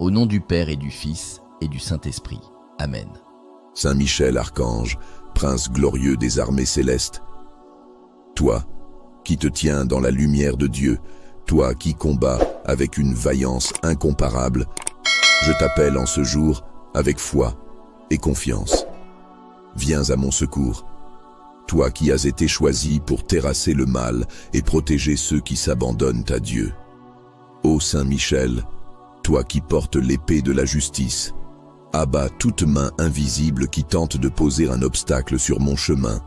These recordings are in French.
Au nom du Père et du Fils et du Saint-Esprit. Amen. Saint Michel, archange, prince glorieux des armées célestes, toi qui te tiens dans la lumière de Dieu, toi qui combats avec une vaillance incomparable, je t'appelle en ce jour avec foi et confiance. Viens à mon secours, toi qui as été choisi pour terrasser le mal et protéger ceux qui s'abandonnent à Dieu. Ô Saint Michel, toi qui portes l'épée de la justice, abats toute main invisible qui tente de poser un obstacle sur mon chemin.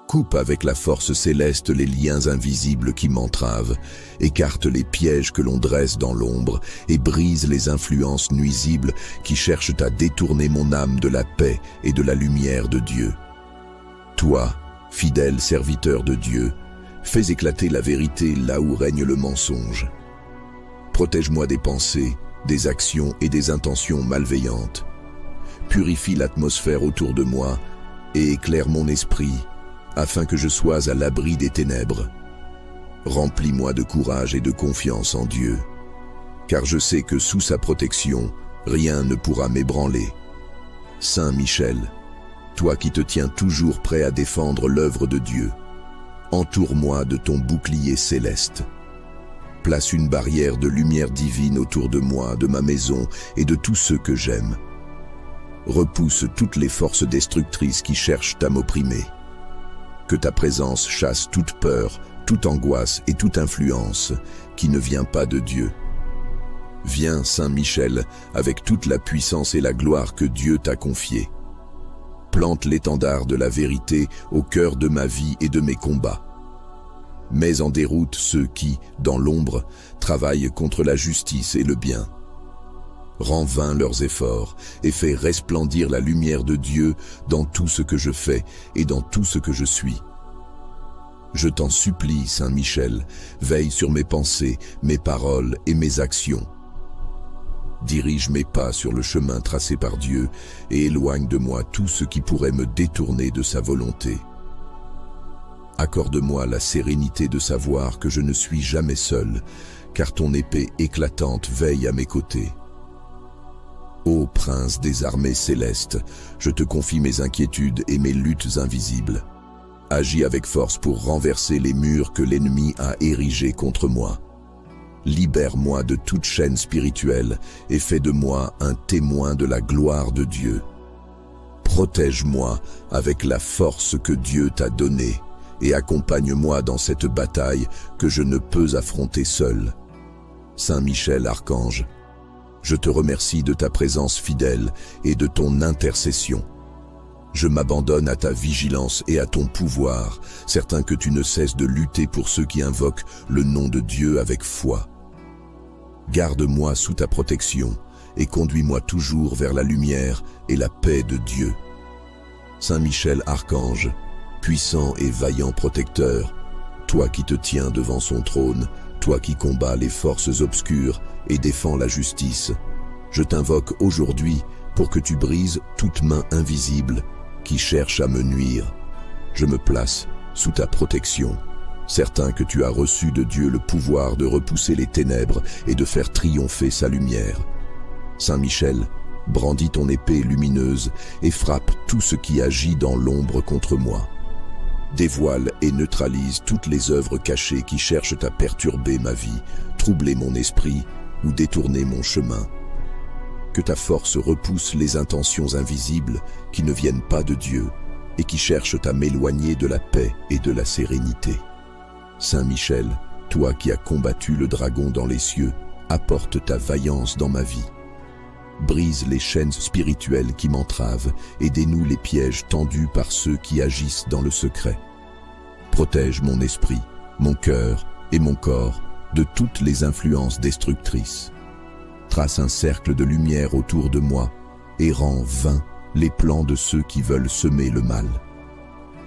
Coupe avec la force céleste les liens invisibles qui m'entravent, écarte les pièges que l'on dresse dans l'ombre et brise les influences nuisibles qui cherchent à détourner mon âme de la paix et de la lumière de Dieu. Toi, fidèle serviteur de Dieu, fais éclater la vérité là où règne le mensonge. Protège-moi des pensées, des actions et des intentions malveillantes. Purifie l'atmosphère autour de moi et éclaire mon esprit, afin que je sois à l'abri des ténèbres. Remplis-moi de courage et de confiance en Dieu, car je sais que sous sa protection, rien ne pourra m'ébranler. Saint Michel, toi qui te tiens toujours prêt à défendre l'œuvre de Dieu, entoure-moi de ton bouclier céleste. Place une barrière de lumière divine autour de moi, de ma maison et de tous ceux que j'aime. Repousse toutes les forces destructrices qui cherchent à m'opprimer. Que ta présence chasse toute peur, toute angoisse et toute influence qui ne vient pas de Dieu. Viens, Saint Michel, avec toute la puissance et la gloire que Dieu t'a confiée. Plante l'étendard de la vérité au cœur de ma vie et de mes combats. Mets en déroute ceux qui, dans l'ombre, travaillent contre la justice et le bien. Rends vains leurs efforts et fais resplendir la lumière de Dieu dans tout ce que je fais et dans tout ce que je suis. Je t'en supplie, Saint Michel, veille sur mes pensées, mes paroles et mes actions. Dirige mes pas sur le chemin tracé par Dieu et éloigne de moi tout ce qui pourrait me détourner de sa volonté. Accorde-moi la sérénité de savoir que je ne suis jamais seul, car ton épée éclatante veille à mes côtés. Ô prince des armées célestes, je te confie mes inquiétudes et mes luttes invisibles. Agis avec force pour renverser les murs que l'ennemi a érigés contre moi. Libère-moi de toute chaîne spirituelle et fais de moi un témoin de la gloire de Dieu. Protège-moi avec la force que Dieu t'a donnée et accompagne-moi dans cette bataille que je ne peux affronter seul. Saint Michel, archange, je te remercie de ta présence fidèle et de ton intercession. Je m'abandonne à ta vigilance et à ton pouvoir, certain que tu ne cesses de lutter pour ceux qui invoquent le nom de Dieu avec foi. Garde-moi sous ta protection et conduis-moi toujours vers la lumière et la paix de Dieu. Saint Michel, archange, puissant et vaillant protecteur, toi qui te tiens devant son trône, toi qui combats les forces obscures et défends la justice, je t'invoque aujourd'hui pour que tu brises toute main invisible qui cherche à me nuire. Je me place sous ta protection, certain que tu as reçu de Dieu le pouvoir de repousser les ténèbres et de faire triompher sa lumière. Saint Michel, brandis ton épée lumineuse et frappe tout ce qui agit dans l'ombre contre moi. Dévoile et neutralise toutes les œuvres cachées qui cherchent à perturber ma vie, troubler mon esprit ou détourner mon chemin. Que ta force repousse les intentions invisibles qui ne viennent pas de Dieu et qui cherchent à m'éloigner de la paix et de la sérénité. Saint Michel, toi qui as combattu le dragon dans les cieux, apporte ta vaillance dans ma vie. Brise les chaînes spirituelles qui m'entravent et dénoue les pièges tendus par ceux qui agissent dans le secret. Protège mon esprit, mon cœur et mon corps de toutes les influences destructrices. Trace un cercle de lumière autour de moi et rends vains les plans de ceux qui veulent semer le mal.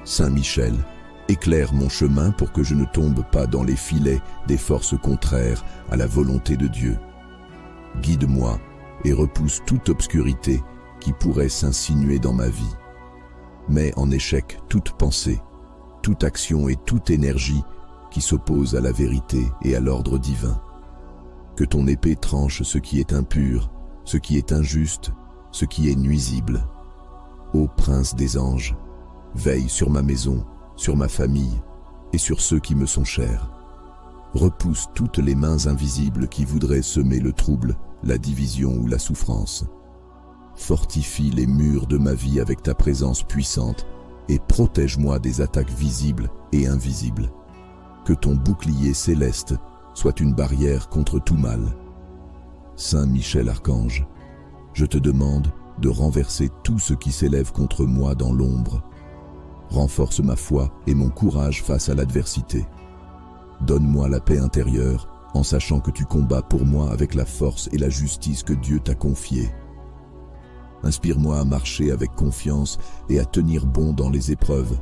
Saint Michel, éclaire mon chemin pour que je ne tombe pas dans les filets des forces contraires à la volonté de Dieu. Guide-moi et repousse toute obscurité qui pourrait s'insinuer dans ma vie. Mets en échec toute pensée, toute action et toute énergie qui s'oppose à la vérité et à l'ordre divin. Que ton épée tranche ce qui est impur ce qui est injuste, ce qui est nuisible. Ô Prince des anges, veille sur ma maison, sur ma famille et sur ceux qui me sont chers. Repousse toutes les mains invisibles qui voudraient semer le trouble, la division ou la souffrance. Fortifie les murs de ma vie avec ta présence puissante et protège-moi des attaques visibles et invisibles. Que ton bouclier céleste soit une barrière contre tout mal. Saint Michel Archange, je te demande de renverser tout ce qui s'élève contre moi dans l'ombre. Renforce ma foi et mon courage face à l'adversité. Donne-moi la paix intérieure en sachant que tu combats pour moi avec la force et la justice que Dieu t'a confiée. Inspire-moi à marcher avec confiance et à tenir bon dans les épreuves,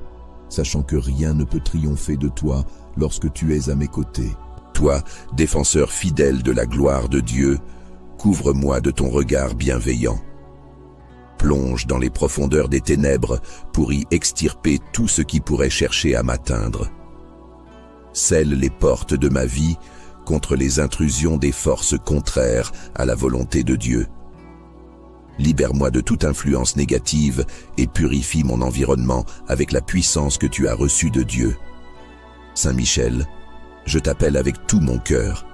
sachant que rien ne peut triompher de toi lorsque tu es à mes côtés. Toi, défenseur fidèle de la gloire de Dieu, couvre-moi de ton regard bienveillant. Plonge dans les profondeurs des ténèbres pour y extirper tout ce qui pourrait chercher à m'atteindre. Scelle les portes de ma vie contre les intrusions des forces contraires à la volonté de Dieu. Libère-moi de toute influence négative et purifie mon environnement avec la puissance que tu as reçue de Dieu. Saint Michel, je t'appelle avec tout mon cœur.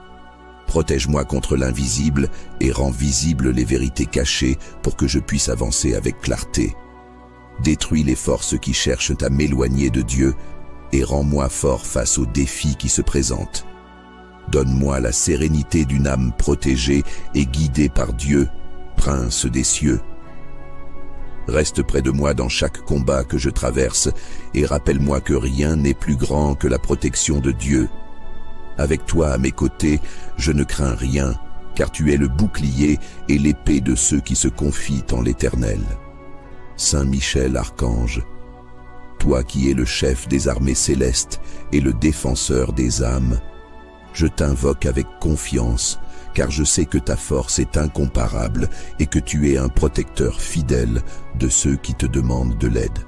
Protège-moi contre l'invisible et rends visibles les vérités cachées pour que je puisse avancer avec clarté. Détruis les forces qui cherchent à m'éloigner de Dieu et rends-moi fort face aux défis qui se présentent. Donne-moi la sérénité d'une âme protégée et guidée par Dieu, Prince des cieux. Reste près de moi dans chaque combat que je traverse et rappelle-moi que rien n'est plus grand que la protection de Dieu. Avec toi à mes côtés, je ne crains rien, car tu es le bouclier et l'épée de ceux qui se confient en l'Éternel. Saint Michel Archange, toi qui es le chef des armées célestes et le défenseur des âmes, je t'invoque avec confiance, car je sais que ta force est incomparable et que tu es un protecteur fidèle de ceux qui te demandent de l'aide.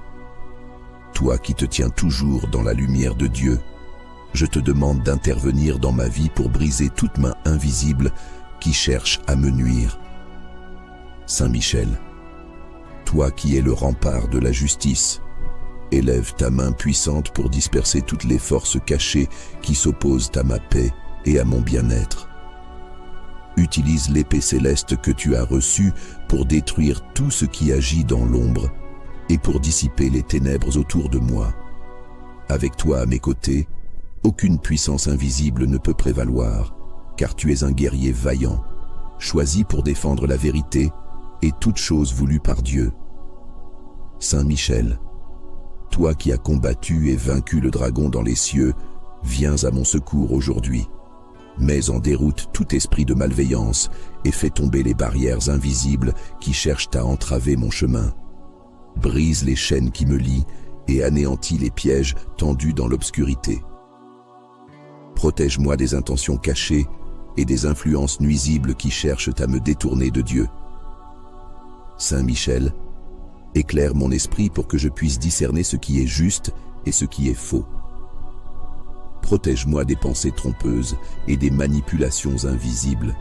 Toi qui te tiens toujours dans la lumière de Dieu, je te demande d'intervenir dans ma vie pour briser toute main invisible qui cherche à me nuire. Saint Michel, toi qui es le rempart de la justice, élève ta main puissante pour disperser toutes les forces cachées qui s'opposent à ma paix et à mon bien-être. Utilise l'épée céleste que tu as reçue pour détruire tout ce qui agit dans l'ombre et pour dissiper les ténèbres autour de moi. Avec toi à mes côtés, aucune puissance invisible ne peut prévaloir, car tu es un guerrier vaillant, choisi pour défendre la vérité et toute chose voulue par Dieu. Saint Michel, toi qui as combattu et vaincu le dragon dans les cieux, viens à mon secours aujourd'hui. Mets en déroute tout esprit de malveillance et fais tomber les barrières invisibles qui cherchent à entraver mon chemin. Brise les chaînes qui me lient et anéantis les pièges tendus dans l'obscurité. Protège-moi des intentions cachées et des influences nuisibles qui cherchent à me détourner de Dieu. Saint Michel, éclaire mon esprit pour que je puisse discerner ce qui est juste et ce qui est faux. Protège-moi des pensées trompeuses et des manipulations invisibles.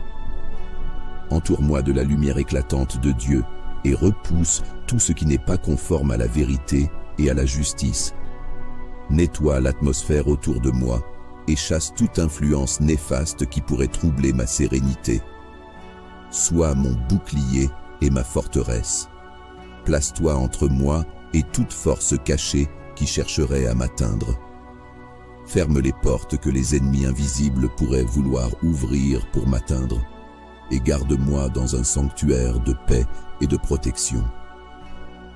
Entoure-moi de la lumière éclatante de Dieu et repousse tout ce qui n'est pas conforme à la vérité et à la justice. Nettoie l'atmosphère autour de moi et chasse toute influence néfaste qui pourrait troubler ma sérénité. Sois mon bouclier et ma forteresse. Place-toi entre moi et toute force cachée qui chercherait à m'atteindre. Ferme les portes que les ennemis invisibles pourraient vouloir ouvrir pour m'atteindre et garde-moi dans un sanctuaire de paix et de protection.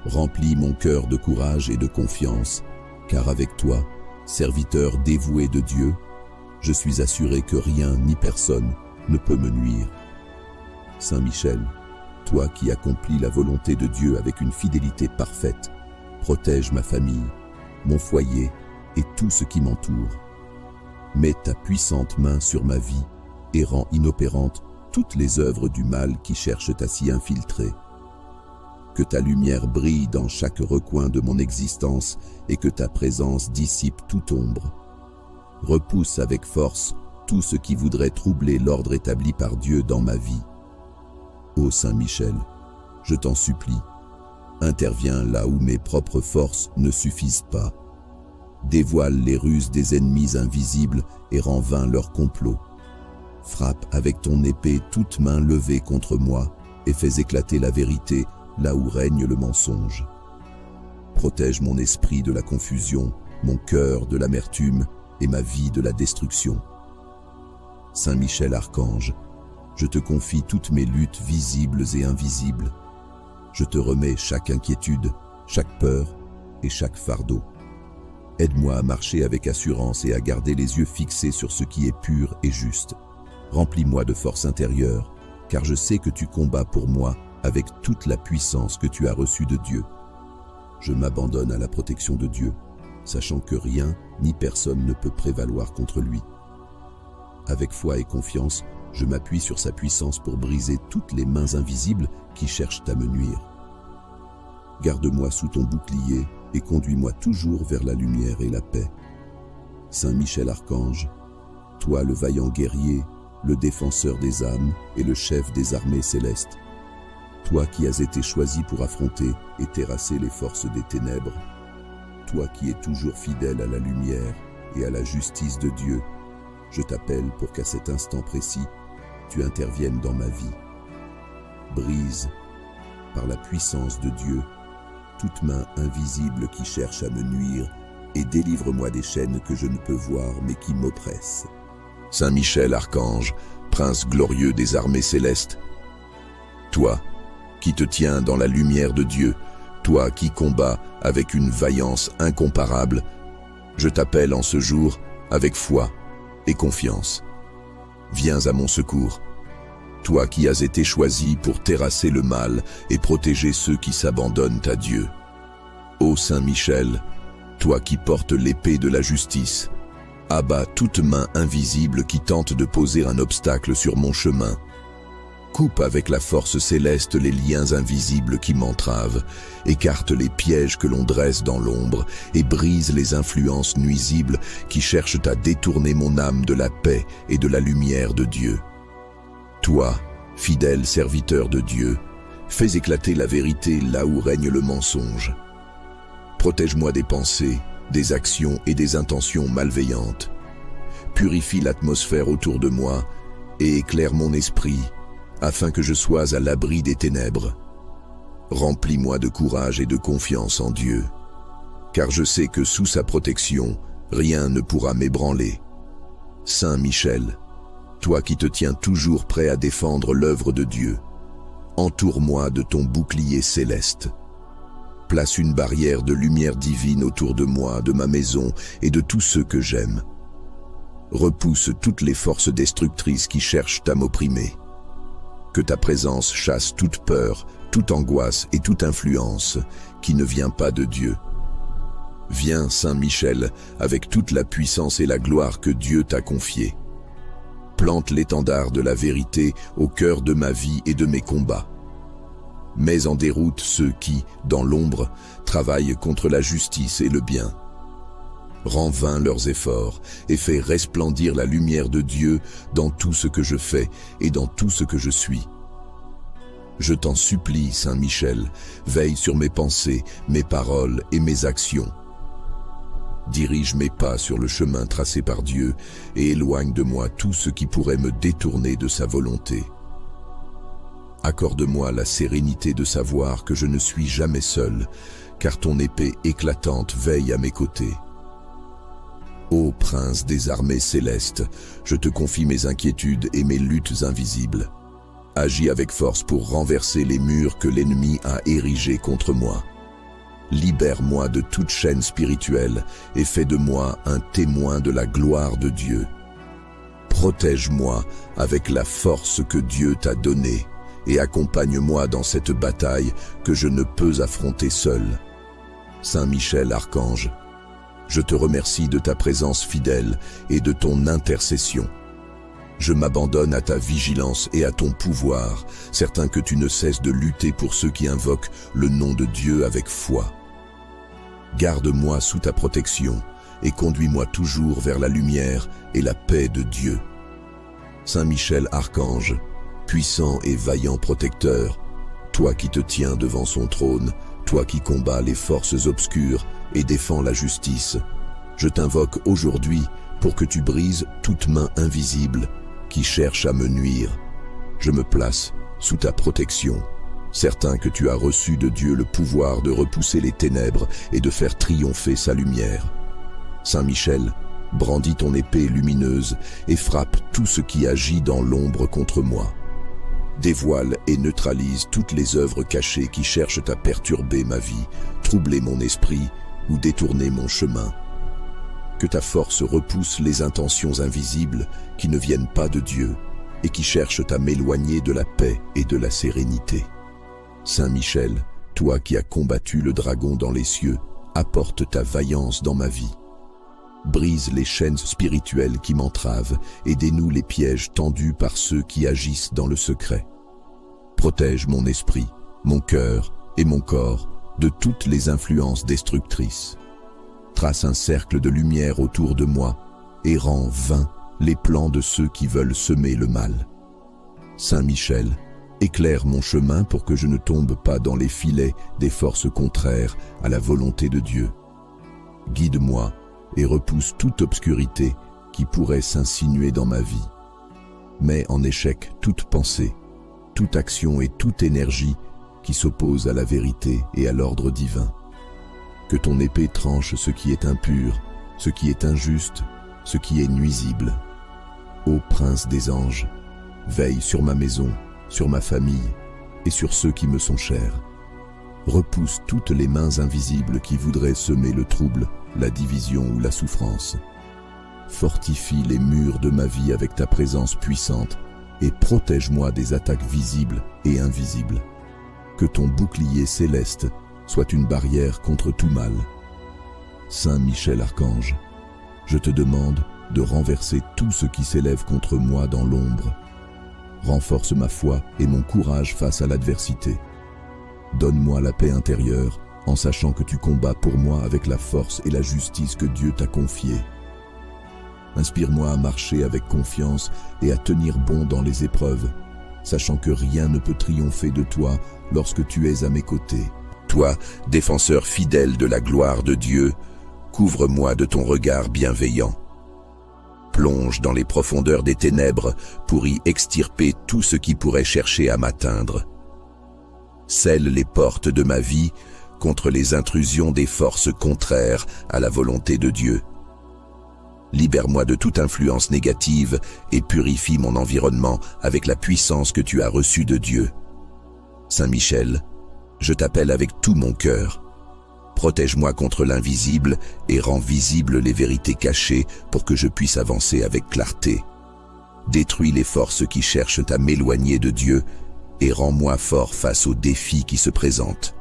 Remplis mon cœur de courage et de confiance, car avec toi, serviteur dévoué de Dieu, je suis assuré que rien ni personne ne peut me nuire. Saint Michel, toi qui accomplis la volonté de Dieu avec une fidélité parfaite, protège ma famille, mon foyer et tout ce qui m'entoure. Mets ta puissante main sur ma vie et rends inopérantes toutes les œuvres du mal qui cherchent à s'y infiltrer. Que ta lumière brille dans chaque recoin de mon existence et que ta présence dissipe toute ombre. Repousse avec force tout ce qui voudrait troubler l'ordre établi par Dieu dans ma vie. Ô Saint Michel, je t'en supplie, interviens là où mes propres forces ne suffisent pas. Dévoile les ruses des ennemis invisibles et rends vain leur complot. Frappe avec ton épée toute main levée contre moi et fais éclater la vérité là où règne le mensonge. Protège mon esprit de la confusion, mon cœur de l'amertume et ma vie de la destruction. Saint Michel Archange, je te confie toutes mes luttes visibles et invisibles. Je te remets chaque inquiétude, chaque peur et chaque fardeau. Aide-moi à marcher avec assurance et à garder les yeux fixés sur ce qui est pur et juste. Remplis-moi de force intérieure, car je sais que tu combats pour moi avec toute la puissance que tu as reçue de Dieu. Je m'abandonne à la protection de Dieu, sachant que rien ni personne ne peut prévaloir contre lui. Avec foi et confiance, je m'appuie sur sa puissance pour briser toutes les mains invisibles qui cherchent à me nuire. Garde-moi sous ton bouclier et conduis-moi toujours vers la lumière et la paix. Saint Michel Archange, toi le vaillant guerrier, le défenseur des âmes et le chef des armées célestes, toi qui as été choisi pour affronter et terrasser les forces des ténèbres, toi qui es toujours fidèle à la lumière et à la justice de Dieu, je t'appelle pour qu'à cet instant précis, tu interviennes dans ma vie. Brise, par la puissance de Dieu, toute main invisible qui cherche à me nuire et délivre-moi des chaînes que je ne peux voir mais qui m'oppressent. Saint Michel Archange, prince glorieux des armées célestes, toi qui te tiens dans la lumière de Dieu, toi qui combats avec une vaillance incomparable, je t'appelle en ce jour avec foi et confiance. Viens à mon secours, toi qui as été choisi pour terrasser le mal et protéger ceux qui s'abandonnent à Dieu. Ô Saint Michel, toi qui portes l'épée de la justice, abats toute main invisible qui tente de poser un obstacle sur mon chemin. Coupe avec la force céleste les liens invisibles qui m'entravent, écarte les pièges que l'on dresse dans l'ombre et brise les influences nuisibles qui cherchent à détourner mon âme de la paix et de la lumière de Dieu. Toi, fidèle serviteur de Dieu, fais éclater la vérité là où règne le mensonge. Protège-moi des pensées, des actions et des intentions malveillantes. Purifie l'atmosphère autour de moi et éclaire mon esprit, afin que je sois à l'abri des ténèbres. Remplis-moi de courage et de confiance en Dieu, car je sais que sous sa protection, rien ne pourra m'ébranler. Saint Michel, toi qui te tiens toujours prêt à défendre l'œuvre de Dieu, entoure-moi de ton bouclier céleste. Place une barrière de lumière divine autour de moi, de ma maison et de tous ceux que j'aime. Repousse toutes les forces destructrices qui cherchent à m'opprimer. Que ta présence chasse toute peur, toute angoisse et toute influence qui ne vient pas de Dieu. Viens, Saint Michel, avec toute la puissance et la gloire que Dieu t'a confiée. Plante l'étendard de la vérité au cœur de ma vie et de mes combats. Mets en déroute ceux qui, dans l'ombre, travaillent contre la justice et le bien. Rends vains leurs efforts et fais resplendir la lumière de Dieu dans tout ce que je fais et dans tout ce que je suis. Je t'en supplie, Saint Michel, veille sur mes pensées, mes paroles et mes actions. Dirige mes pas sur le chemin tracé par Dieu et éloigne de moi tout ce qui pourrait me détourner de sa volonté. Accorde-moi la sérénité de savoir que je ne suis jamais seul, car ton épée éclatante veille à mes côtés. Ô prince des armées célestes, je te confie mes inquiétudes et mes luttes invisibles. Agis avec force pour renverser les murs que l'ennemi a érigés contre moi. Libère-moi de toute chaîne spirituelle et fais de moi un témoin de la gloire de Dieu. Protège-moi avec la force que Dieu t'a donnée et accompagne-moi dans cette bataille que je ne peux affronter seul. Saint Michel Archange, je te remercie de ta présence fidèle et de ton intercession. Je m'abandonne à ta vigilance et à ton pouvoir, certain que tu ne cesses de lutter pour ceux qui invoquent le nom de Dieu avec foi. Garde-moi sous ta protection et conduis-moi toujours vers la lumière et la paix de Dieu. Saint Michel Archange, puissant et vaillant protecteur, toi qui te tiens devant son trône, toi qui combats les forces obscures et défends la justice, je t'invoque aujourd'hui pour que tu brises toute main invisible qui cherche à me nuire. Je me place sous ta protection, certain que tu as reçu de Dieu le pouvoir de repousser les ténèbres et de faire triompher sa lumière. Saint Michel, brandis ton épée lumineuse et frappe tout ce qui agit dans l'ombre contre moi. Dévoile et neutralise toutes les œuvres cachées qui cherchent à perturber ma vie, troubler mon esprit ou détourner mon chemin. Que ta force repousse les intentions invisibles qui ne viennent pas de Dieu et qui cherchent à m'éloigner de la paix et de la sérénité. Saint Michel, toi qui as combattu le dragon dans les cieux, apporte ta vaillance dans ma vie. Brise les chaînes spirituelles qui m'entravent et dénoue les pièges tendus par ceux qui agissent dans le secret. Protège mon esprit, mon cœur et mon corps de toutes les influences destructrices. Trace un cercle de lumière autour de moi et rends vains les plans de ceux qui veulent semer le mal. Saint Michel, éclaire mon chemin pour que je ne tombe pas dans les filets des forces contraires à la volonté de Dieu. Guide-moi et repousse toute obscurité qui pourrait s'insinuer dans ma vie. Mets en échec toute pensée, toute action et toute énergie qui s'oppose à la vérité et à l'ordre divin. Que ton épée tranche ce qui est impur, ce qui est injuste, ce qui est nuisible. Ô Prince des anges, veille sur ma maison, sur ma famille et sur ceux qui me sont chers. Repousse toutes les mains invisibles qui voudraient semer le trouble, la division ou la souffrance. Fortifie les murs de ma vie avec ta présence puissante et protège-moi des attaques visibles et invisibles. Que ton bouclier céleste soit une barrière contre tout mal. Saint Michel Archange, je te demande de renverser tout ce qui s'élève contre moi dans l'ombre. Renforce ma foi et mon courage face à l'adversité. Donne-moi la paix intérieure en sachant que tu combats pour moi avec la force et la justice que Dieu t'a confiée. Inspire-moi à marcher avec confiance et à tenir bon dans les épreuves, sachant que rien ne peut triompher de toi lorsque tu es à mes côtés. Toi, défenseur fidèle de la gloire de Dieu, couvre-moi de ton regard bienveillant. Plonge dans les profondeurs des ténèbres pour y extirper tout ce qui pourrait chercher à m'atteindre. Scelle les portes de ma vie contre les intrusions des forces contraires à la volonté de Dieu. Libère-moi de toute influence négative et purifie mon environnement avec la puissance que tu as reçue de Dieu. Saint Michel, je t'appelle avec tout mon cœur. Protège-moi contre l'invisible et rends visibles les vérités cachées pour que je puisse avancer avec clarté. Détruis les forces qui cherchent à m'éloigner de Dieu et rends-moi fort face aux défis qui se présentent.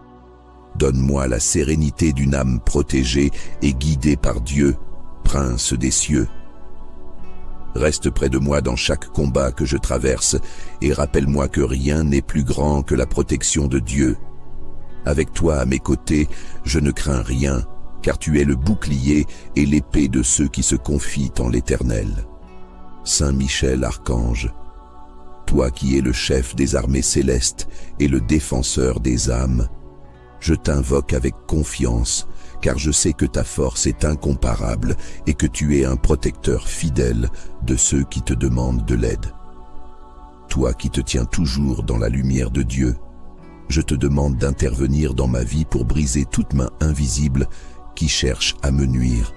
Donne-moi la sérénité d'une âme protégée et guidée par Dieu, Prince des cieux. Reste près de moi dans chaque combat que je traverse et rappelle-moi que rien n'est plus grand que la protection de Dieu. Avec toi à mes côtés, je ne crains rien, car tu es le bouclier et l'épée de ceux qui se confient en l'Éternel. Saint Michel Archange, toi qui es le chef des armées célestes et le défenseur des âmes, je t'invoque avec confiance, car je sais que ta force est incomparable et que tu es un protecteur fidèle de ceux qui te demandent de l'aide. Toi qui te tiens toujours dans la lumière de Dieu, je te demande d'intervenir dans ma vie pour briser toute main invisible qui cherche à me nuire.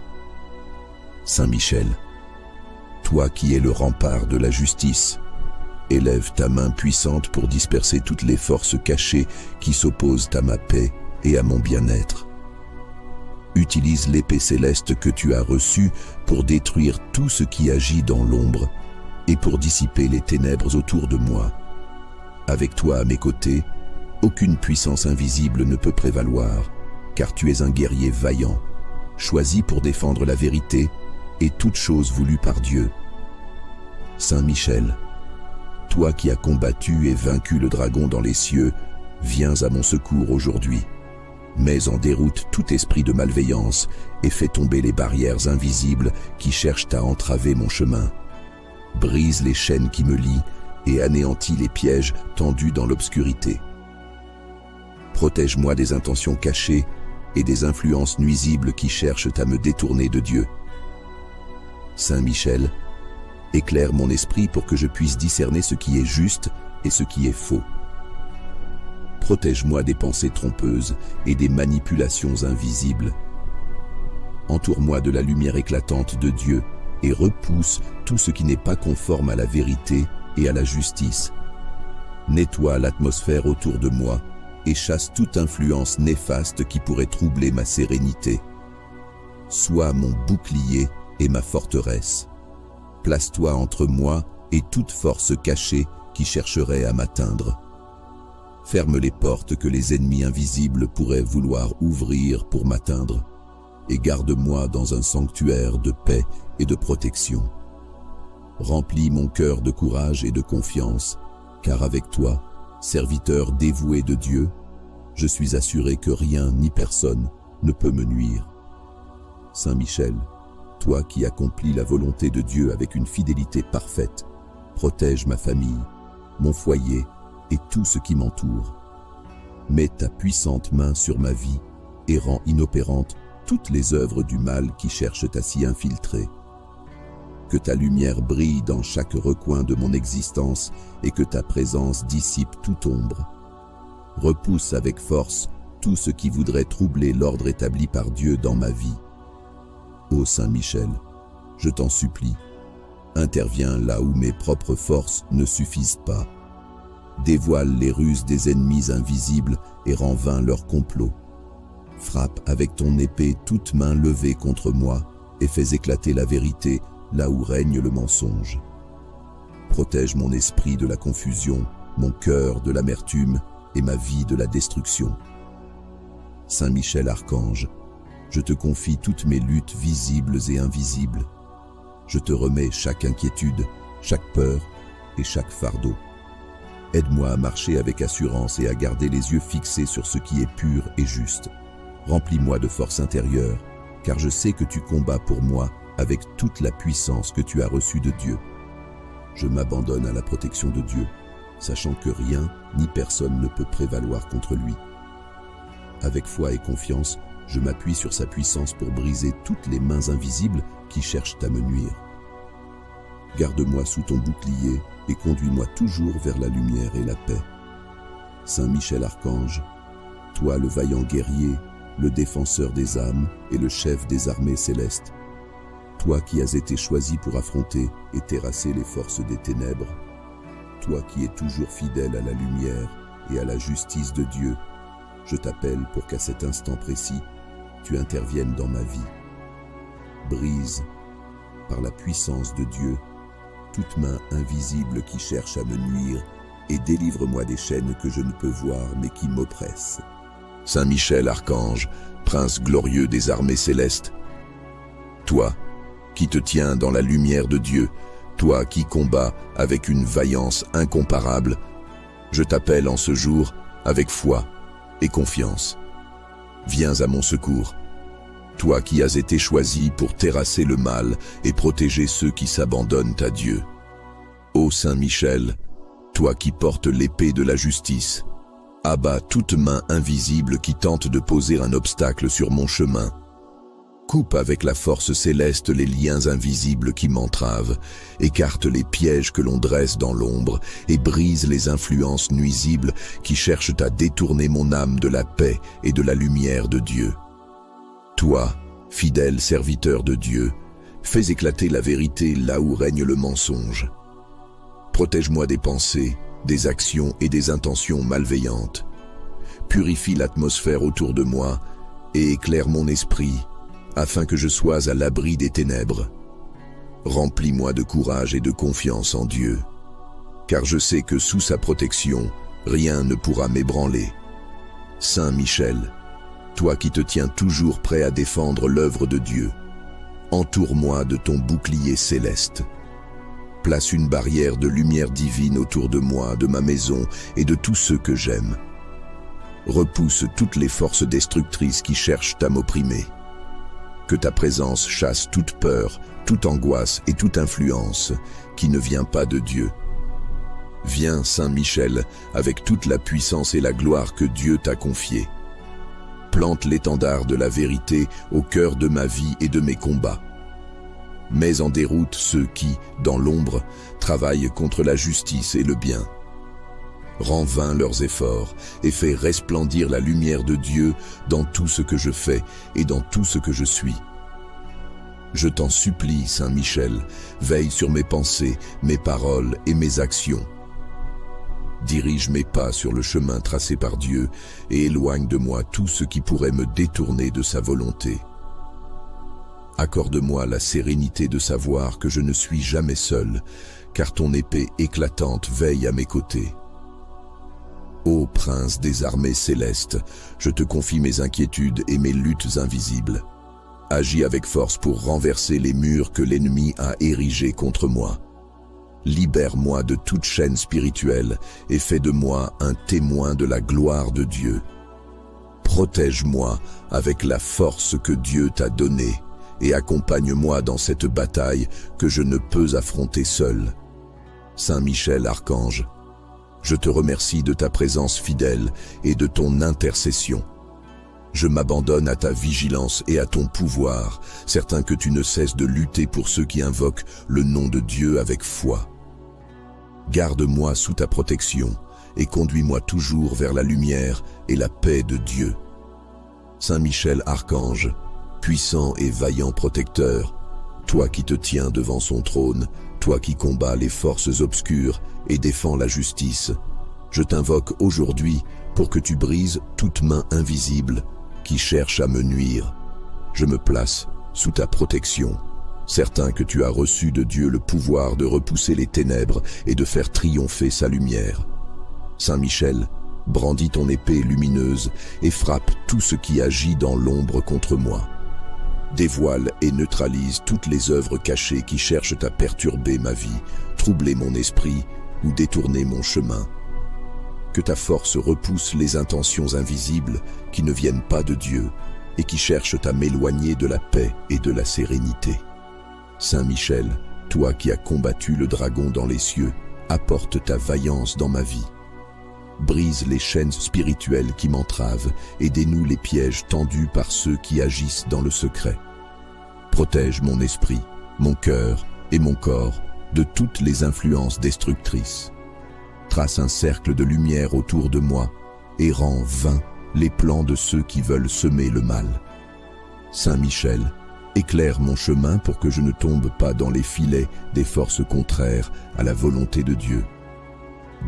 Saint Michel, toi qui es le rempart de la justice, élève ta main puissante pour disperser toutes les forces cachées qui s'opposent à ma paix et à mon bien-être. Utilise l'épée céleste que tu as reçue pour détruire tout ce qui agit dans l'ombre et pour dissiper les ténèbres autour de moi. Avec toi à mes côtés, aucune puissance invisible ne peut prévaloir, car tu es un guerrier vaillant, choisi pour défendre la vérité et toute chose voulue par Dieu. Saint Michel, toi qui as combattu et vaincu le dragon dans les cieux, viens à mon secours aujourd'hui. Mets en déroute tout esprit de malveillance et fais tomber les barrières invisibles qui cherchent à entraver mon chemin. Brise les chaînes qui me lient et anéantis les pièges tendus dans l'obscurité. Protège-moi des intentions cachées et des influences nuisibles qui cherchent à me détourner de Dieu. Saint Michel, éclaire mon esprit pour que je puisse discerner ce qui est juste et ce qui est faux. Protège-moi des pensées trompeuses et des manipulations invisibles. Entoure-moi de la lumière éclatante de Dieu et repousse tout ce qui n'est pas conforme à la vérité et à la justice. Nettoie l'atmosphère autour de moi et chasse toute influence néfaste qui pourrait troubler ma sérénité. Sois mon bouclier et ma forteresse. Place-toi entre moi et toute force cachée qui chercherait à m'atteindre. Ferme les portes que les ennemis invisibles pourraient vouloir ouvrir pour m'atteindre, et garde-moi dans un sanctuaire de paix et de protection. Remplis mon cœur de courage et de confiance, car avec toi, serviteur dévoué de Dieu, je suis assuré que rien ni personne ne peut me nuire. Saint Michel, toi qui accomplis la volonté de Dieu avec une fidélité parfaite, protège ma famille, mon foyer et tout ce qui m'entoure. Mets ta puissante main sur ma vie et rends inopérantes toutes les œuvres du mal qui cherchent à s'y infiltrer. Que ta lumière brille dans chaque recoin de mon existence et que ta présence dissipe toute ombre. Repousse avec force tout ce qui voudrait troubler l'ordre établi par Dieu dans ma vie. Ô Saint Michel, je t'en supplie, interviens là où mes propres forces ne suffisent pas. Dévoile les ruses des ennemis invisibles et rends vain leur complot. Frappe avec ton épée toute main levée contre moi et fais éclater la vérité là où règne le mensonge. Protège mon esprit de la confusion, mon cœur de l'amertume et ma vie de la destruction. Saint Michel Archange, je te confie toutes mes luttes visibles et invisibles. Je te remets chaque inquiétude, chaque peur et chaque fardeau. Aide-moi à marcher avec assurance et à garder les yeux fixés sur ce qui est pur et juste. Remplis-moi de force intérieure, car je sais que tu combats pour moi avec toute la puissance que tu as reçue de Dieu. Je m'abandonne à la protection de Dieu, sachant que rien ni personne ne peut prévaloir contre lui. Avec foi et confiance, je m'appuie sur sa puissance pour briser toutes les mains invisibles qui cherchent à me nuire. Garde-moi sous ton bouclier et conduis-moi toujours vers la lumière et la paix. Saint Michel Archange, toi le vaillant guerrier, le défenseur des âmes et le chef des armées célestes, toi qui as été choisi pour affronter et terrasser les forces des ténèbres, toi qui es toujours fidèle à la lumière et à la justice de Dieu, je t'appelle pour qu'à cet instant précis, tu interviennes dans ma vie. Brise, par la puissance de Dieu, toute main invisible qui cherche à me nuire et délivre-moi des chaînes que je ne peux voir mais qui m'oppressent. Saint Michel Archange, prince glorieux des armées célestes, toi qui te tiens dans la lumière de Dieu, toi qui combats avec une vaillance incomparable, je t'appelle en ce jour avec foi et confiance. Viens à mon secours, toi qui as été choisi pour terrasser le mal et protéger ceux qui s'abandonnent à Dieu. Ô Saint Michel, toi qui portes l'épée de la justice, abats toute main invisible qui tente de poser un obstacle sur mon chemin. Coupe avec la force céleste les liens invisibles qui m'entravent, écarte les pièges que l'on dresse dans l'ombre et brise les influences nuisibles qui cherchent à détourner mon âme de la paix et de la lumière de Dieu. Toi, fidèle serviteur de Dieu, fais éclater la vérité là où règne le mensonge. Protège-moi des pensées, des actions et des intentions malveillantes. Purifie l'atmosphère autour de moi et éclaire mon esprit, afin que je sois à l'abri des ténèbres. Remplis-moi de courage et de confiance en Dieu, car je sais que sous sa protection, rien ne pourra m'ébranler. Saint Michel, toi qui te tiens toujours prêt à défendre l'œuvre de Dieu, entoure-moi de ton bouclier céleste. Place une barrière de lumière divine autour de moi, de ma maison et de tous ceux que j'aime. Repousse toutes les forces destructrices qui cherchent à m'opprimer. Que ta présence chasse toute peur, toute angoisse et toute influence qui ne vient pas de Dieu. Viens, Saint Michel, avec toute la puissance et la gloire que Dieu t'a confiée. Plante l'étendard de la vérité au cœur de ma vie et de mes combats. Mets en déroute ceux qui, dans l'ombre, travaillent contre la justice et le bien. Rends vains leurs efforts et fais resplendir la lumière de Dieu dans tout ce que je fais et dans tout ce que je suis. Je t'en supplie, Saint Michel, veille sur mes pensées, mes paroles et mes actions. Dirige mes pas sur le chemin tracé par Dieu et éloigne de moi tout ce qui pourrait me détourner de sa volonté. Accorde-moi la sérénité de savoir que je ne suis jamais seul, car ton épée éclatante veille à mes côtés. Ô prince des armées célestes, je te confie mes inquiétudes et mes luttes invisibles. Agis avec force pour renverser les murs que l'ennemi a érigés contre moi. Libère-moi de toute chaîne spirituelle et fais de moi un témoin de la gloire de Dieu. Protège-moi avec la force que Dieu t'a donnée et accompagne-moi dans cette bataille que je ne peux affronter seul. Saint Michel Archange, je te remercie de ta présence fidèle et de ton intercession. Je m'abandonne à ta vigilance et à ton pouvoir, certain que tu ne cesses de lutter pour ceux qui invoquent le nom de Dieu avec foi. Garde-moi sous ta protection et conduis-moi toujours vers la lumière et la paix de Dieu. Saint Michel Archange, puissant et vaillant protecteur, toi qui te tiens devant son trône, toi qui combats les forces obscures et défends la justice, je t'invoque aujourd'hui pour que tu brises toute main invisible qui cherche à me nuire. Je me place sous ta protection, certain que tu as reçu de Dieu le pouvoir de repousser les ténèbres et de faire triompher sa lumière. Saint Michel, brandis ton épée lumineuse et frappe tout ce qui agit dans l'ombre contre moi. Dévoile et neutralise toutes les œuvres cachées qui cherchent à perturber ma vie, troubler mon esprit ou détourner mon chemin. Que ta force repousse les intentions invisibles qui ne viennent pas de Dieu et qui cherchent à m'éloigner de la paix et de la sérénité. Saint Michel, toi qui as combattu le dragon dans les cieux, apporte ta vaillance dans ma vie. Brise les chaînes spirituelles qui m'entravent et dénoue les pièges tendus par ceux qui agissent dans le secret. Protège mon esprit, mon cœur et mon corps de toutes les influences destructrices. Trace un cercle de lumière autour de moi et rends vains les plans de ceux qui veulent semer le mal. Saint Michel, éclaire mon chemin pour que je ne tombe pas dans les filets des forces contraires à la volonté de Dieu.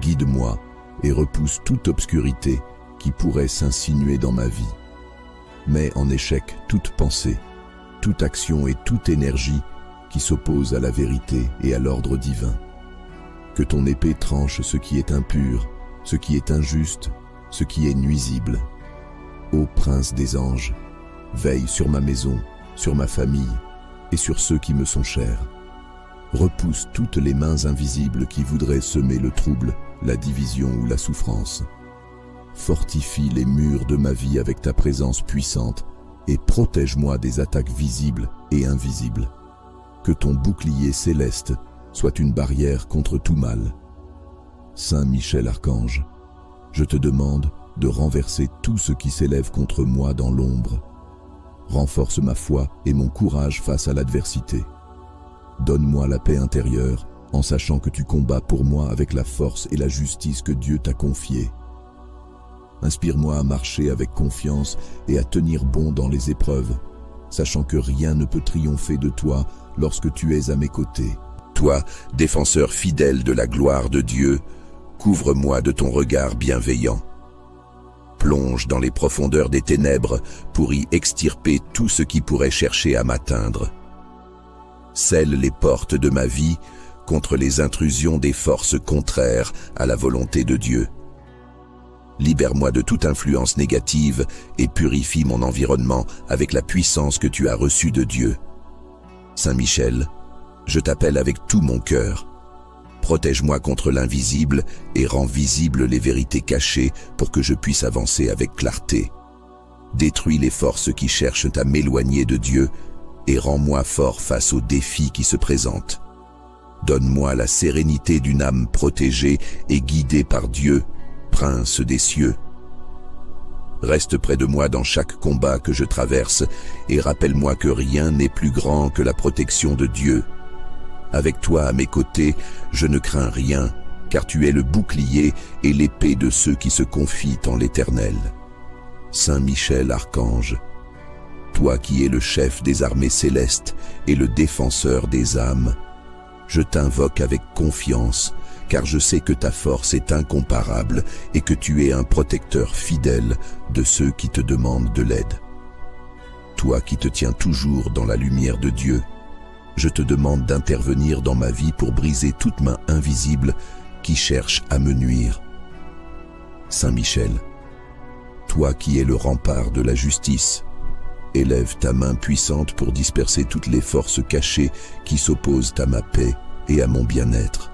Guide-moi et repousse toute obscurité qui pourrait s'insinuer dans ma vie. Mets en échec toute pensée, toute action et toute énergie qui s'oppose à la vérité et à l'ordre divin. Que ton épée tranche ce qui est impur, ce qui est injuste, ce qui est nuisible. Ô prince des anges, veille sur ma maison, sur ma famille et sur ceux qui me sont chers. Repousse toutes les mains invisibles qui voudraient semer le trouble, la division ou la souffrance. Fortifie les murs de ma vie avec ta présence puissante et protège-moi des attaques visibles et invisibles. Que ton bouclier céleste soit une barrière contre tout mal. Saint Michel Archange, je te demande de renverser tout ce qui s'élève contre moi dans l'ombre. Renforce ma foi et mon courage face à l'adversité. Donne-moi la paix intérieure en sachant que tu combats pour moi avec la force et la justice que Dieu t'a confiée. Inspire-moi à marcher avec confiance et à tenir bon dans les épreuves, sachant que rien ne peut triompher de toi lorsque tu es à mes côtés. Toi, défenseur fidèle de la gloire de Dieu, couvre-moi de ton regard bienveillant. Plonge dans les profondeurs des ténèbres pour y extirper tout ce qui pourrait chercher à m'atteindre. Scelle les portes de ma vie contre les intrusions des forces contraires à la volonté de Dieu. Libère-moi de toute influence négative et purifie mon environnement avec la puissance que tu as reçue de Dieu. Saint Michel, je t'appelle avec tout mon cœur. Protège-moi contre l'invisible et rends visibles les vérités cachées pour que je puisse avancer avec clarté. Détruis les forces qui cherchent à m'éloigner de Dieu et rends-moi fort face aux défis qui se présentent. Donne-moi la sérénité d'une âme protégée et guidée par Dieu, Prince des cieux. Reste près de moi dans chaque combat que je traverse et rappelle-moi que rien n'est plus grand que la protection de Dieu. Avec toi à mes côtés, je ne crains rien, car tu es le bouclier et l'épée de ceux qui se confient en l'Éternel. Saint Michel, archange, toi qui es le chef des armées célestes et le défenseur des âmes, je t'invoque avec confiance, car je sais que ta force est incomparable et que tu es un protecteur fidèle de ceux qui te demandent de l'aide. Toi qui te tiens toujours dans la lumière de Dieu, je te demande d'intervenir dans ma vie pour briser toute main invisible qui cherche à me nuire. Saint Michel, toi qui es le rempart de la justice, élève ta main puissante pour disperser toutes les forces cachées qui s'opposent à ma paix et à mon bien-être.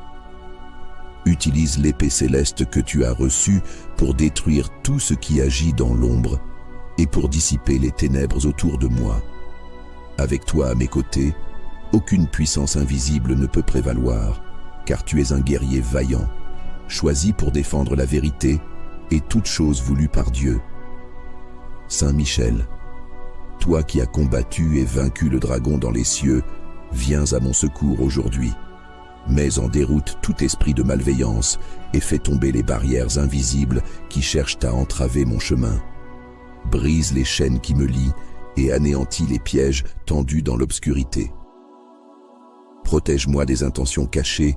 Utilise l'épée céleste que tu as reçue pour détruire tout ce qui agit dans l'ombre et pour dissiper les ténèbres autour de moi. Avec toi à mes côtés, aucune puissance invisible ne peut prévaloir, car tu es un guerrier vaillant, choisi pour défendre la vérité et toute chose voulue par Dieu. Saint Michel, toi qui as combattu et vaincu le dragon dans les cieux, viens à mon secours aujourd'hui. Mets en déroute tout esprit de malveillance et fais tomber les barrières invisibles qui cherchent à entraver mon chemin. Brise les chaînes qui me lient et anéantis les pièges tendus dans l'obscurité. Protège-moi des intentions cachées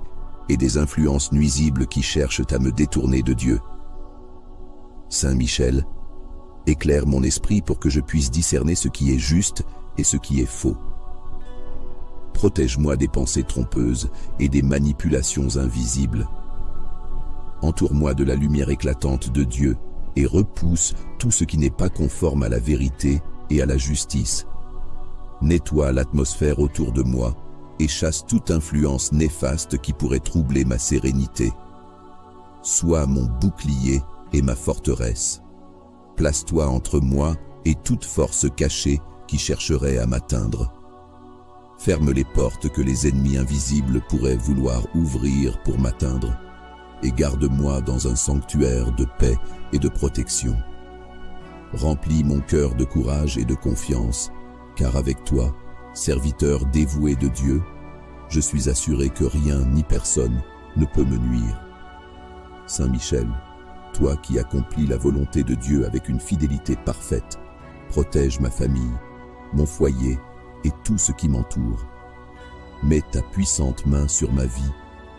et des influences nuisibles qui cherchent à me détourner de Dieu. Saint Michel, éclaire mon esprit pour que je puisse discerner ce qui est juste et ce qui est faux. Protège-moi des pensées trompeuses et des manipulations invisibles. Entoure-moi de la lumière éclatante de Dieu et repousse tout ce qui n'est pas conforme à la vérité et à la justice. Nettoie l'atmosphère autour de moi et chasse toute influence néfaste qui pourrait troubler ma sérénité. Sois mon bouclier et ma forteresse. Place-toi entre moi et toute force cachée qui chercherait à m'atteindre. Ferme les portes que les ennemis invisibles pourraient vouloir ouvrir pour m'atteindre et garde-moi dans un sanctuaire de paix et de protection. Remplis mon cœur de courage et de confiance, car avec toi, serviteur dévoué de Dieu, je suis assuré que rien ni personne ne peut me nuire. Saint Michel, toi qui accomplis la volonté de Dieu avec une fidélité parfaite, protège ma famille, mon foyer et tout ce qui m'entoure. Mets ta puissante main sur ma vie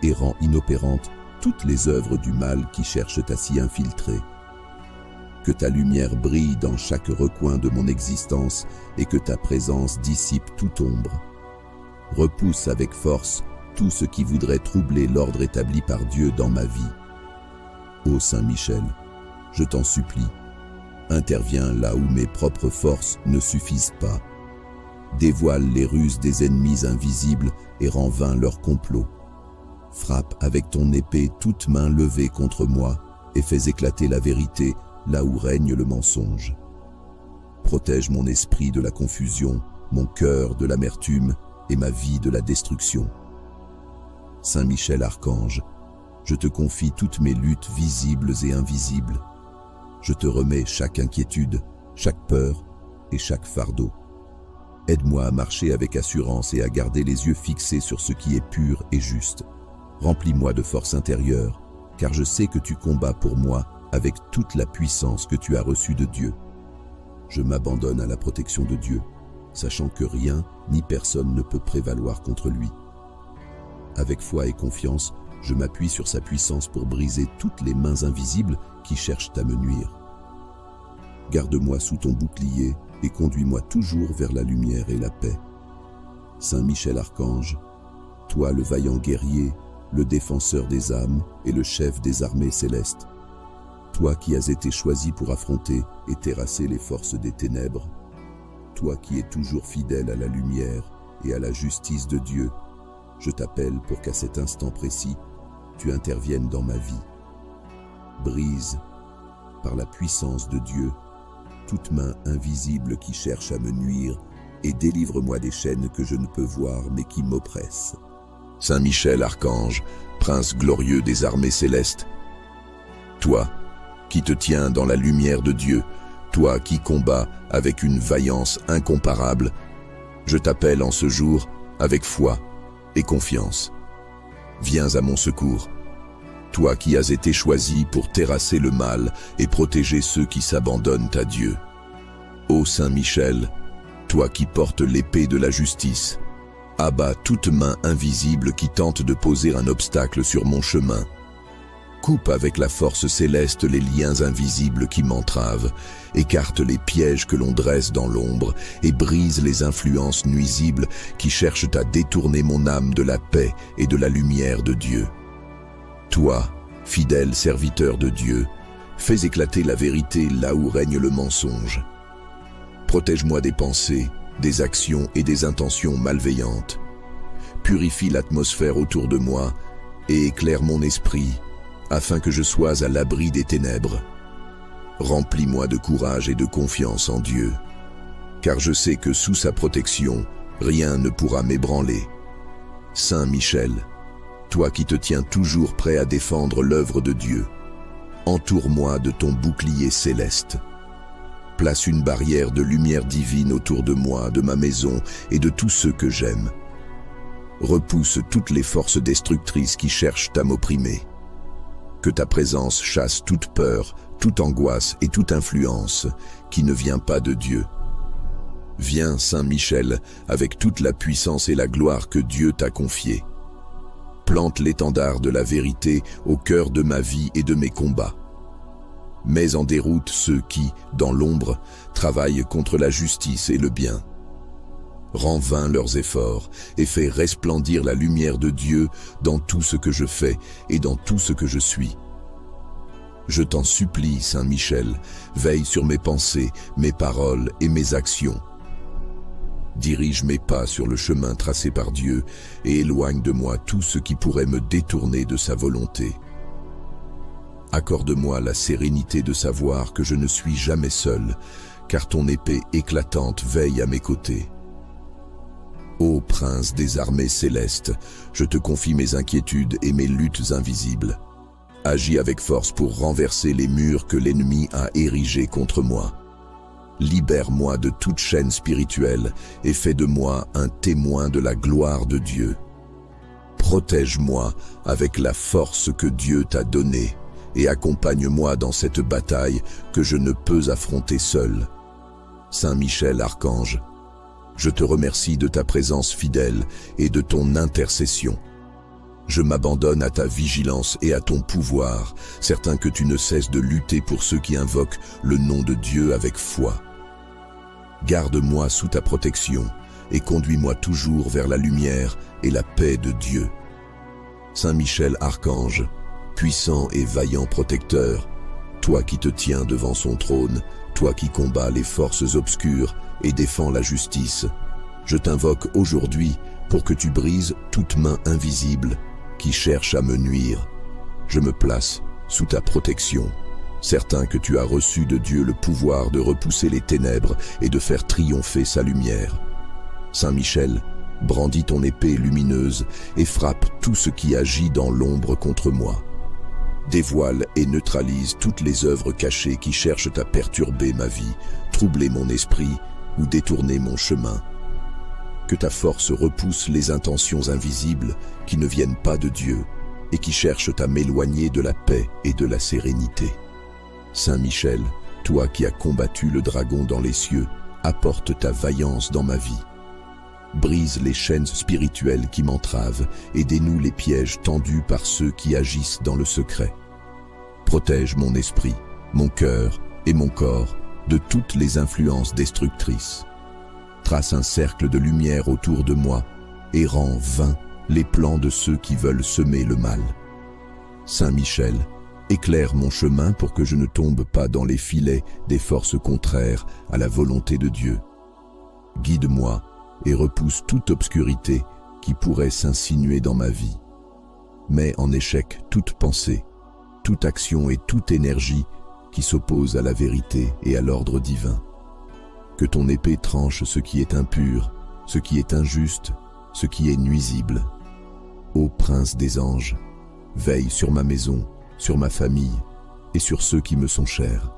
et rends inopérantes toutes les œuvres du mal qui cherchent à s'y infiltrer. Que ta lumière brille dans chaque recoin de mon existence et que ta présence dissipe toute ombre. Repousse avec force tout ce qui voudrait troubler l'ordre établi par Dieu dans ma vie. Ô Saint Michel, je t'en supplie, interviens là où mes propres forces ne suffisent pas. Dévoile les ruses des ennemis invisibles et rends vain leur complot. Frappe avec ton épée toute main levée contre moi et fais éclater la vérité là où règne le mensonge. Protège mon esprit de la confusion, mon cœur de l'amertume et ma vie de la destruction. Saint Michel archange, je te confie toutes mes luttes visibles et invisibles. Je te remets chaque inquiétude, chaque peur et chaque fardeau. Aide-moi à marcher avec assurance et à garder les yeux fixés sur ce qui est pur et juste. Remplis-moi de force intérieure, car je sais que tu combats pour moi avec toute la puissance que tu as reçue de Dieu. Je m'abandonne à la protection de Dieu, sachant que rien ni personne ne peut prévaloir contre lui. Avec foi et confiance, je m'appuie sur sa puissance pour briser toutes les mains invisibles qui cherchent à me nuire. Garde-moi sous ton bouclier et conduis-moi toujours vers la lumière et la paix. Saint Michel archange, toi le vaillant guerrier, le défenseur des âmes et le chef des armées célestes, toi qui as été choisi pour affronter et terrasser les forces des ténèbres, toi qui es toujours fidèle à la lumière et à la justice de Dieu, je t'appelle pour qu'à cet instant précis, tu interviennes dans ma vie. Brise, par la puissance de Dieu, toute main invisible qui cherche à me nuire et délivre-moi des chaînes que je ne peux voir mais qui m'oppressent. Saint Michel, archange, prince glorieux des armées célestes, toi qui te tiens dans la lumière de Dieu, toi qui combats avec une vaillance incomparable, je t'appelle en ce jour avec foi et confiance. Viens à mon secours, toi qui as été choisi pour terrasser le mal et protéger ceux qui s'abandonnent à Dieu. Ô Saint Michel, toi qui portes l'épée de la justice, abat toute main invisible qui tente de poser un obstacle sur mon chemin. Coupe avec la force céleste les liens invisibles qui m'entravent, écarte les pièges que l'on dresse dans l'ombre et brise les influences nuisibles qui cherchent à détourner mon âme de la paix et de la lumière de Dieu. Toi, fidèle serviteur de Dieu, fais éclater la vérité là où règne le mensonge. Protège-moi des pensées, des actions et des intentions malveillantes. Purifie l'atmosphère autour de moi et éclaire mon esprit, afin que je sois à l'abri des ténèbres. Remplis-moi de courage et de confiance en Dieu, car je sais que sous sa protection, rien ne pourra m'ébranler. Saint Michel, toi qui te tiens toujours prêt à défendre l'œuvre de Dieu, entoure-moi de ton bouclier céleste. Place une barrière de lumière divine autour de moi, de ma maison et de tous ceux que j'aime. Repousse toutes les forces destructrices qui cherchent à m'opprimer. Que ta présence chasse toute peur, toute angoisse et toute influence qui ne vient pas de Dieu. Viens, Saint Michel, avec toute la puissance et la gloire que Dieu t'a confiée. Plante l'étendard de la vérité au cœur de ma vie et de mes combats. Mets en déroute ceux qui, dans l'ombre, travaillent contre la justice et le bien. Rends vains leurs efforts et fais resplendir la lumière de Dieu dans tout ce que je fais et dans tout ce que je suis. Je t'en supplie, Saint Michel, veille sur mes pensées, mes paroles et mes actions. Dirige mes pas sur le chemin tracé par Dieu et éloigne de moi tout ce qui pourrait me détourner de sa volonté. Accorde-moi la sérénité de savoir que je ne suis jamais seul, car ton épée éclatante veille à mes côtés. Ô prince des armées célestes, je te confie mes inquiétudes et mes luttes invisibles. Agis avec force pour renverser les murs que l'ennemi a érigés contre moi. Libère-moi de toute chaîne spirituelle et fais de moi un témoin de la gloire de Dieu. Protège-moi avec la force que Dieu t'a donnée et accompagne-moi dans cette bataille que je ne peux affronter seul. Saint Michel, archange, je te remercie de ta présence fidèle et de ton intercession. Je m'abandonne à ta vigilance et à ton pouvoir, certain que tu ne cesses de lutter pour ceux qui invoquent le nom de Dieu avec foi. Garde-moi sous ta protection et conduis-moi toujours vers la lumière et la paix de Dieu. Saint Michel, archange, puissant et vaillant protecteur, toi qui te tiens devant son trône, toi qui combats les forces obscures et défends la justice, je t'invoque aujourd'hui pour que tu brises toute main invisible qui cherche à me nuire. Je me place sous ta protection, certain que tu as reçu de Dieu le pouvoir de repousser les ténèbres et de faire triompher sa lumière. Saint Michel, brandis ton épée lumineuse et frappe tout ce qui agit dans l'ombre contre moi. Dévoile et neutralise toutes les œuvres cachées qui cherchent à perturber ma vie, troubler mon esprit ou détourner mon chemin. Que ta force repousse les intentions invisibles qui ne viennent pas de Dieu et qui cherchent à m'éloigner de la paix et de la sérénité. Saint Michel, toi qui as combattu le dragon dans les cieux, apporte ta vaillance dans ma vie. Brise les chaînes spirituelles qui m'entravent et dénoue les pièges tendus par ceux qui agissent dans le secret. Protège mon esprit, mon cœur et mon corps de toutes les influences destructrices. Trace un cercle de lumière autour de moi et rends vains les plans de ceux qui veulent semer le mal. Saint Michel, éclaire mon chemin pour que je ne tombe pas dans les filets des forces contraires à la volonté de Dieu. Guide-moi et repousse toute obscurité qui pourrait s'insinuer dans ma vie. Mets en échec toute pensée, toute action et toute énergie qui s'oppose à la vérité et à l'ordre divin. Que ton épée tranche ce qui est impur, ce qui est injuste, ce qui est nuisible. Ô prince des anges, veille sur ma maison, sur ma famille et sur ceux qui me sont chers.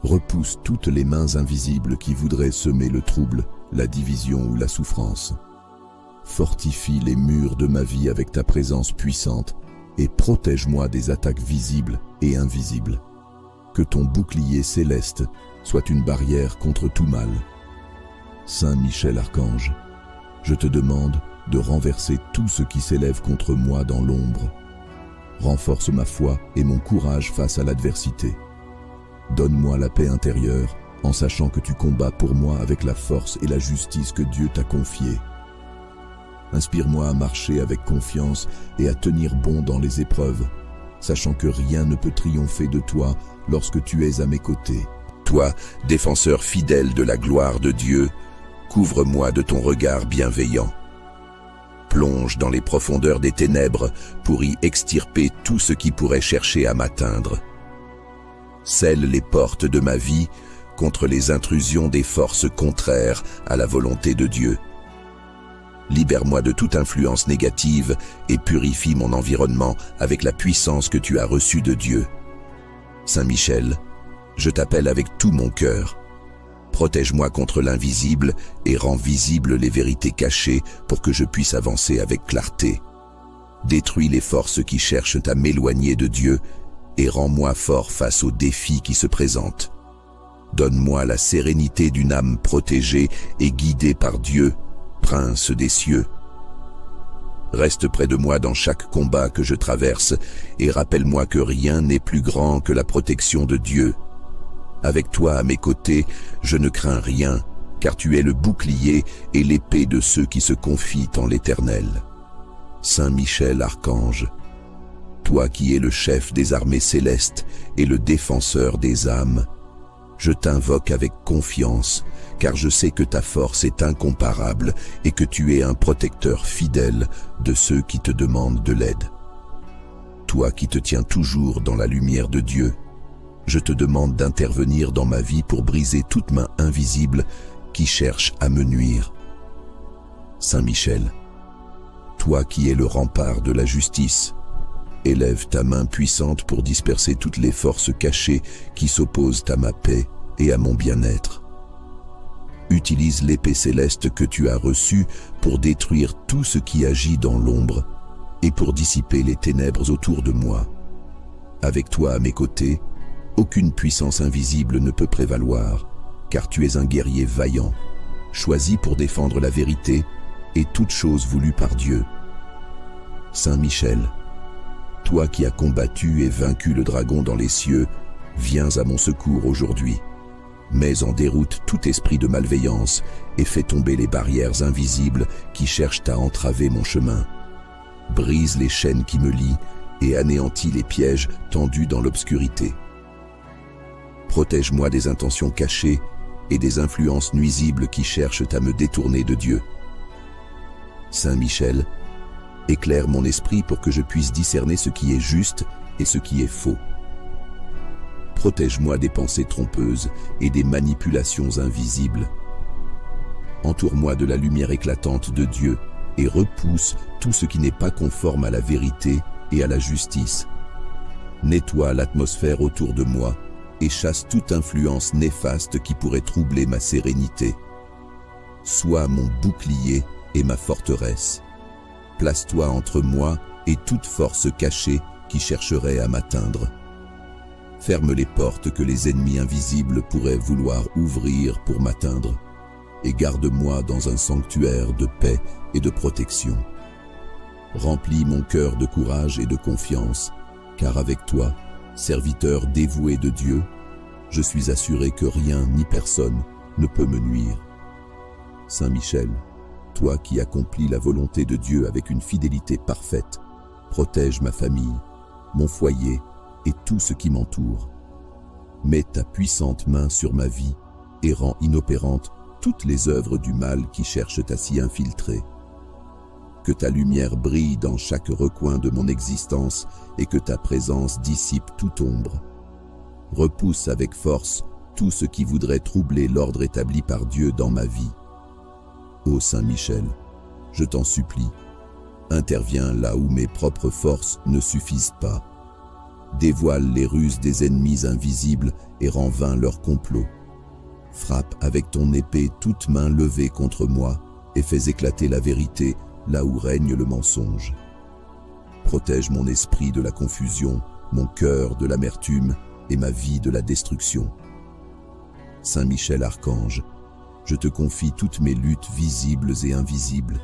Repousse toutes les mains invisibles qui voudraient semer le trouble, la division ou la souffrance. Fortifie les murs de ma vie avec ta présence puissante et protège-moi des attaques visibles et invisibles. Que ton bouclier céleste soit une barrière contre tout mal. Saint Michel Archange, je te demande de renverser tout ce qui s'élève contre moi dans l'ombre. Renforce ma foi et mon courage face à l'adversité. Donne-moi la paix intérieure en sachant que tu combats pour moi avec la force et la justice que Dieu t'a confiée. Inspire-moi à marcher avec confiance et à tenir bon dans les épreuves, sachant que rien ne peut triompher de toi lorsque tu es à mes côtés. Toi, défenseur fidèle de la gloire de Dieu, couvre-moi de ton regard bienveillant. Plonge dans les profondeurs des ténèbres pour y extirper tout ce qui pourrait chercher à m'atteindre. Scelle les portes de ma vie contre les intrusions des forces contraires à la volonté de Dieu. Libère-moi de toute influence négative et purifie mon environnement avec la puissance que tu as reçue de Dieu. Saint Michel, je t'appelle avec tout mon cœur. Protège-moi contre l'invisible et rends visibles les vérités cachées pour que je puisse avancer avec clarté. Détruis les forces qui cherchent à m'éloigner de Dieu et rends-moi fort face aux défis qui se présentent. Donne-moi la sérénité d'une âme protégée et guidée par Dieu, Prince des cieux. Reste près de moi dans chaque combat que je traverse et rappelle-moi que rien n'est plus grand que la protection de Dieu. Avec toi à mes côtés, je ne crains rien, car tu es le bouclier et l'épée de ceux qui se confient en l'Éternel. Saint Michel Archange, toi qui es le chef des armées célestes et le défenseur des âmes, je t'invoque avec confiance, car je sais que ta force est incomparable et que tu es un protecteur fidèle de ceux qui te demandent de l'aide. Toi qui te tiens toujours dans la lumière de Dieu, je te demande d'intervenir dans ma vie pour briser toute main invisible qui cherche à me nuire. Saint Michel, toi qui es le rempart de la justice, élève ta main puissante pour disperser toutes les forces cachées qui s'opposent à ma paix et à mon bien-être. Utilise l'épée céleste que tu as reçue pour détruire tout ce qui agit dans l'ombre et pour dissiper les ténèbres autour de moi. Avec toi à mes côtés, aucune puissance invisible ne peut prévaloir, car tu es un guerrier vaillant, choisi pour défendre la vérité et toute chose voulue par Dieu. Saint Michel, toi qui as combattu et vaincu le dragon dans les cieux, viens à mon secours aujourd'hui. Mets en déroute tout esprit de malveillance et fais tomber les barrières invisibles qui cherchent à entraver mon chemin. Brise les chaînes qui me lient et anéantis les pièges tendus dans l'obscurité. Protège-moi des intentions cachées et des influences nuisibles qui cherchent à me détourner de Dieu. Saint Michel, éclaire mon esprit pour que je puisse discerner ce qui est juste et ce qui est faux. Protège-moi des pensées trompeuses et des manipulations invisibles. Entoure-moi de la lumière éclatante de Dieu et repousse tout ce qui n'est pas conforme à la vérité et à la justice. Nettoie l'atmosphère autour de moi et chasse toute influence néfaste qui pourrait troubler ma sérénité. Sois mon bouclier et ma forteresse. Place-toi entre moi et toute force cachée qui chercherait à m'atteindre. Ferme les portes que les ennemis invisibles pourraient vouloir ouvrir pour m'atteindre et garde-moi dans un sanctuaire de paix et de protection. Remplis mon cœur de courage et de confiance, car avec toi, serviteur dévoué de Dieu, je suis assuré que rien ni personne ne peut me nuire. Saint Michel, toi qui accomplis la volonté de Dieu avec une fidélité parfaite, protège ma famille, mon foyer et tout ce qui m'entoure. Mets ta puissante main sur ma vie et rends inopérantes toutes les œuvres du mal qui cherchent à s'y infiltrer. Que ta lumière brille dans chaque recoin de mon existence et que ta présence dissipe toute ombre. Repousse avec force tout ce qui voudrait troubler l'ordre établi par Dieu dans ma vie. Ô Saint Michel, je t'en supplie, Interviens là où mes propres forces ne suffisent pas. Dévoile les ruses des ennemis invisibles et rends vain leur complot. Frappe avec ton épée toute main levée contre moi et fais éclater la vérité là où règne le mensonge. Protège mon esprit de la confusion, mon cœur de l'amertume et ma vie de la destruction. Saint Michel Archange, je te confie toutes mes luttes visibles et invisibles.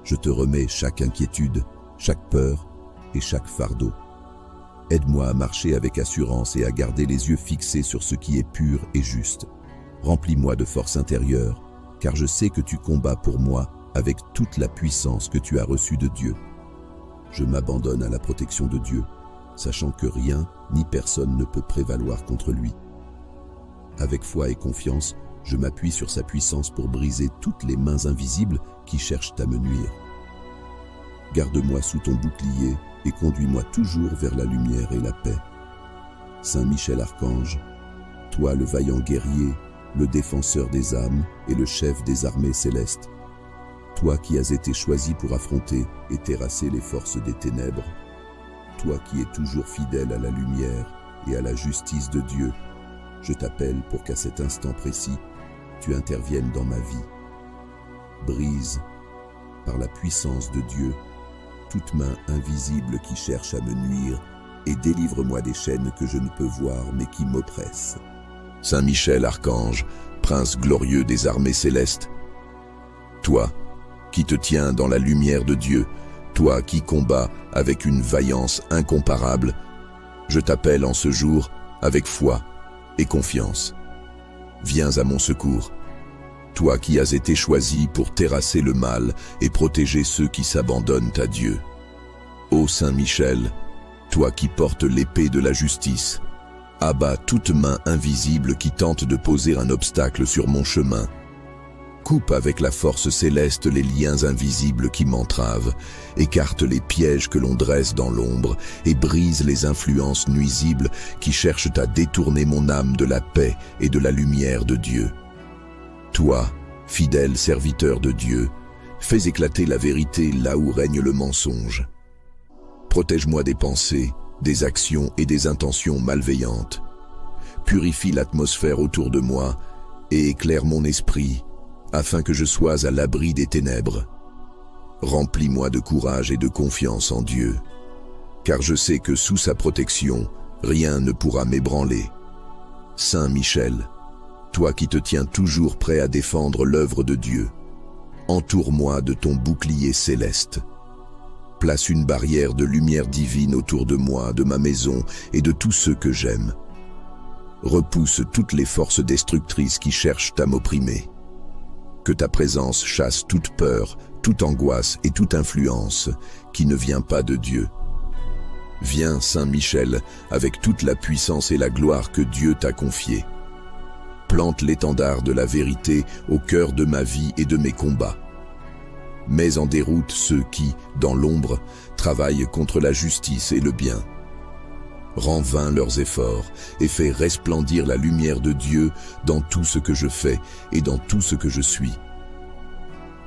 Je te remets chaque inquiétude, chaque peur et chaque fardeau. Aide-moi à marcher avec assurance et à garder les yeux fixés sur ce qui est pur et juste. Remplis-moi de force intérieure, car je sais que tu combats pour moi avec toute la puissance que tu as reçue de Dieu. Je m'abandonne à la protection de Dieu, sachant que rien ni personne ne peut prévaloir contre lui. Avec foi et confiance, je m'appuie sur sa puissance pour briser toutes les mains invisibles qui cherchent à me nuire. Garde-moi sous ton bouclier et conduis-moi toujours vers la lumière et la paix. Saint Michel Archange, toi le vaillant guerrier, le défenseur des âmes et le chef des armées célestes, toi qui as été choisi pour affronter et terrasser les forces des ténèbres, toi qui es toujours fidèle à la lumière et à la justice de Dieu, je t'appelle pour qu'à cet instant précis, tu interviennes dans ma vie. Brise, par la puissance de Dieu, toute main invisible qui cherche à me nuire et délivre-moi des chaînes que je ne peux voir mais qui m'oppressent. Saint Michel Archange, prince glorieux des armées célestes, toi qui te tiens dans la lumière de Dieu, toi qui combats avec une vaillance incomparable, je t'appelle en ce jour avec foi et confiance. Viens à mon secours, toi qui as été choisi pour terrasser le mal et protéger ceux qui s'abandonnent à Dieu. Ô Saint Michel, toi qui portes l'épée de la justice, abats toute main invisible qui tente de poser un obstacle sur mon chemin. Coupe avec la force céleste les liens invisibles qui m'entravent, écarte les pièges que l'on dresse dans l'ombre et brise les influences nuisibles qui cherchent à détourner mon âme de la paix et de la lumière de Dieu. Toi, fidèle serviteur de Dieu, fais éclater la vérité là où règne le mensonge. Protège-moi des pensées, des actions et des intentions malveillantes. Purifie l'atmosphère autour de moi et éclaire mon esprit, afin que je sois à l'abri des ténèbres. Remplis-moi de courage et de confiance en Dieu, car je sais que sous sa protection, rien ne pourra m'ébranler. Saint Michel, toi qui te tiens toujours prêt à défendre l'œuvre de Dieu, entoure-moi de ton bouclier céleste. Place une barrière de lumière divine autour de moi, de ma maison et de tous ceux que j'aime. Repousse toutes les forces destructrices qui cherchent à m'opprimer. Que ta présence chasse toute peur, toute angoisse et toute influence qui ne vient pas de Dieu. Viens, Saint Michel, avec toute la puissance et la gloire que Dieu t'a confiée. Plante l'étendard de la vérité au cœur de ma vie et de mes combats. Mets en déroute ceux qui, dans l'ombre, travaillent contre la justice et le bien. Rends vains leurs efforts et fais resplendir la lumière de Dieu dans tout ce que je fais et dans tout ce que je suis.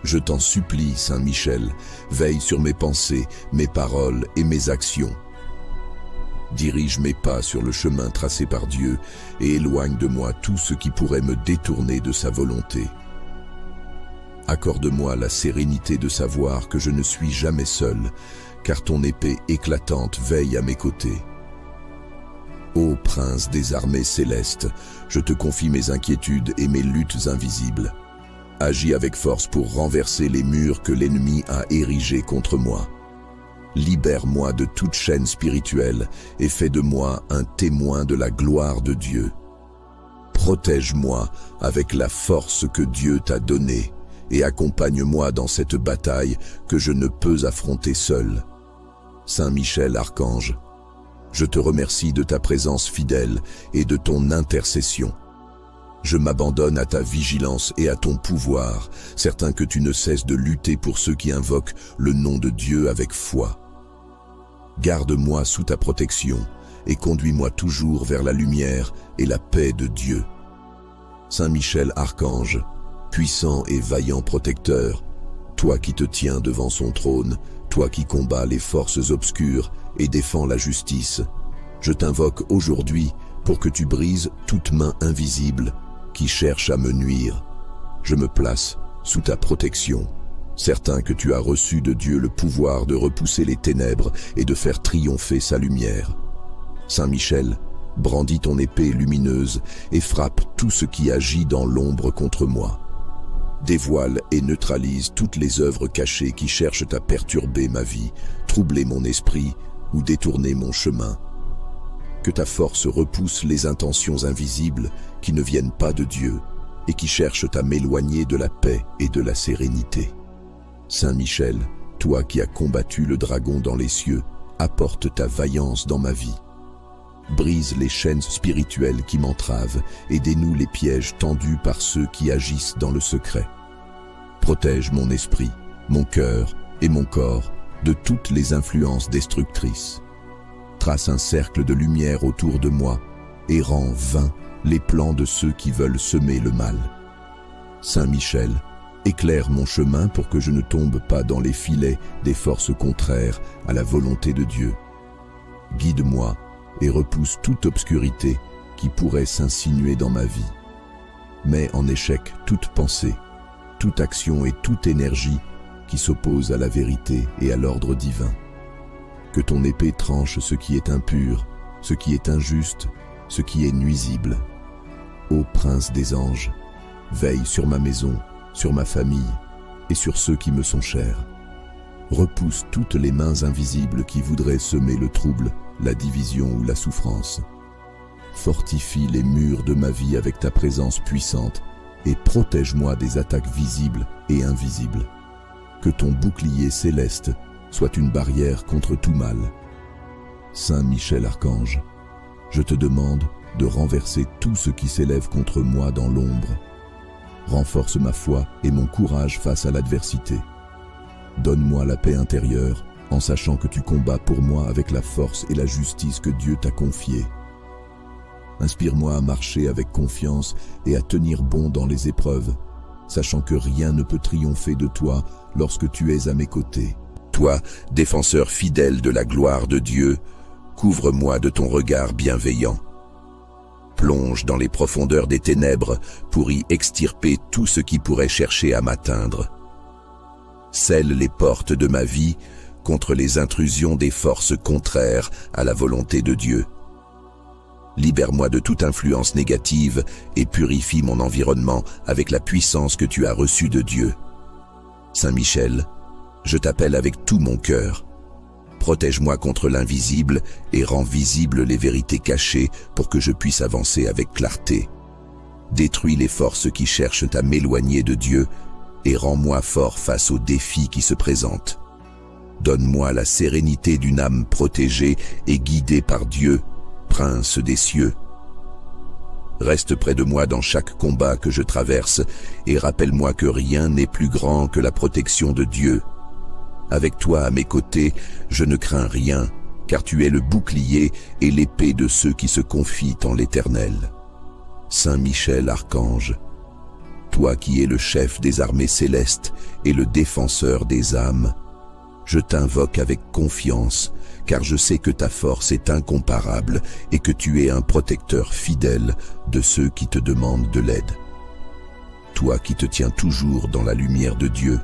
Je t'en supplie, Saint Michel, veille sur mes pensées, mes paroles et mes actions. Dirige mes pas sur le chemin tracé par Dieu et éloigne de moi tout ce qui pourrait me détourner de sa volonté. Accorde-moi la sérénité de savoir que je ne suis jamais seul, car ton épée éclatante veille à mes côtés. Ô prince des armées célestes, je te confie mes inquiétudes et mes luttes invisibles. Agis avec force pour renverser les murs que l'ennemi a érigés contre moi. Libère-moi de toute chaîne spirituelle et fais de moi un témoin de la gloire de Dieu. Protège-moi avec la force que Dieu t'a donnée et accompagne-moi dans cette bataille que je ne peux affronter seul. Saint Michel Archange, je te remercie de ta présence fidèle et de ton intercession. Je m'abandonne à ta vigilance et à ton pouvoir, certain que tu ne cesses de lutter pour ceux qui invoquent le nom de Dieu avec foi. Garde-moi sous ta protection et conduis-moi toujours vers la lumière et la paix de Dieu. Saint Michel Archange, puissant et vaillant protecteur, toi qui te tiens devant son trône, Toi qui combats les forces obscures et défends la justice, je t'invoque aujourd'hui pour que tu brises toute main invisible qui cherche à me nuire. Je me place sous ta protection, certain que tu as reçu de Dieu le pouvoir de repousser les ténèbres et de faire triompher sa lumière. Saint Michel, brandis ton épée lumineuse et frappe tout ce qui agit dans l'ombre contre moi. Dévoile et neutralise toutes les œuvres cachées qui cherchent à perturber ma vie, troubler mon esprit ou détourner mon chemin. Que ta force repousse les intentions invisibles qui ne viennent pas de Dieu et qui cherchent à m'éloigner de la paix et de la sérénité. Saint Michel, toi qui as combattu le dragon dans les cieux, apporte ta vaillance dans ma vie. Brise les chaînes spirituelles qui m'entravent et dénoue les pièges tendus par ceux qui agissent dans le secret. Protège mon esprit, mon cœur et mon corps de toutes les influences destructrices. Trace un cercle de lumière autour de moi et rends vains les plans de ceux qui veulent semer le mal. Saint Michel, éclaire mon chemin pour que je ne tombe pas dans les filets des forces contraires à la volonté de Dieu. Guide-moi et repousse toute obscurité qui pourrait s'insinuer dans ma vie. Mets en échec toute pensée, toute action et toute énergie qui s'oppose à la vérité et à l'ordre divin. Que ton épée tranche ce qui est impur, ce qui est injuste, ce qui est nuisible. Ô prince des anges, veille sur ma maison, sur ma famille et sur ceux qui me sont chers. Repousse toutes les mains invisibles qui voudraient semer le trouble, la division ou la souffrance. Fortifie les murs de ma vie avec ta présence puissante et protège-moi des attaques visibles et invisibles. Que ton bouclier céleste soit une barrière contre tout mal. Saint Michel Archange, je te demande de renverser tout ce qui s'élève contre moi dans l'ombre. Renforce ma foi et mon courage face à l'adversité. Donne-moi la paix intérieure en sachant que tu combats pour moi avec la force et la justice que Dieu t'a confiée. Inspire-moi à marcher avec confiance et à tenir bon dans les épreuves, sachant que rien ne peut triompher de toi lorsque tu es à mes côtés. Toi, défenseur fidèle de la gloire de Dieu, couvre-moi de ton regard bienveillant. Plonge dans les profondeurs des ténèbres pour y extirper tout ce qui pourrait chercher à m'atteindre. Scelle les portes de ma vie contre les intrusions des forces contraires à la volonté de Dieu. Libère-moi de toute influence négative et purifie mon environnement avec la puissance que tu as reçue de Dieu. Saint Michel, je t'appelle avec tout mon cœur. Protège-moi contre l'invisible et rends visibles les vérités cachées pour que je puisse avancer avec clarté. Détruis les forces qui cherchent à m'éloigner de Dieu et rends-moi fort face aux défis qui se présentent. Donne-moi la sérénité d'une âme protégée et guidée par Dieu, Prince des cieux. Reste près de moi dans chaque combat que je traverse et rappelle-moi que rien n'est plus grand que la protection de Dieu. Avec toi à mes côtés, je ne crains rien, car tu es le bouclier et l'épée de ceux qui se confient en l'Éternel. Saint Michel Archange, toi qui es le chef des armées célestes et le défenseur des âmes, je t'invoque avec confiance, car je sais que ta force est incomparable et que tu es un protecteur fidèle de ceux qui te demandent de l'aide. Toi qui te tiens toujours dans la lumière de Dieu,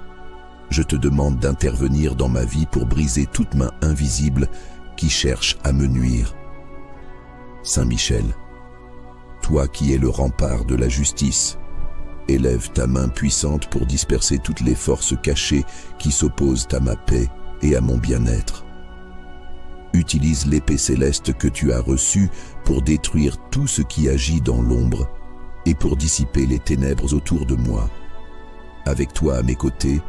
je te demande d'intervenir dans ma vie pour briser toute main invisible qui cherche à me nuire. Saint Michel, toi qui es le rempart de la justice, élève ta main puissante pour disperser toutes les forces cachées qui s'opposent à ma paix et à mon bien-être. Utilise l'épée céleste que tu as reçue pour détruire tout ce qui agit dans l'ombre et pour dissiper les ténèbres autour de moi. Avec toi à mes côtés,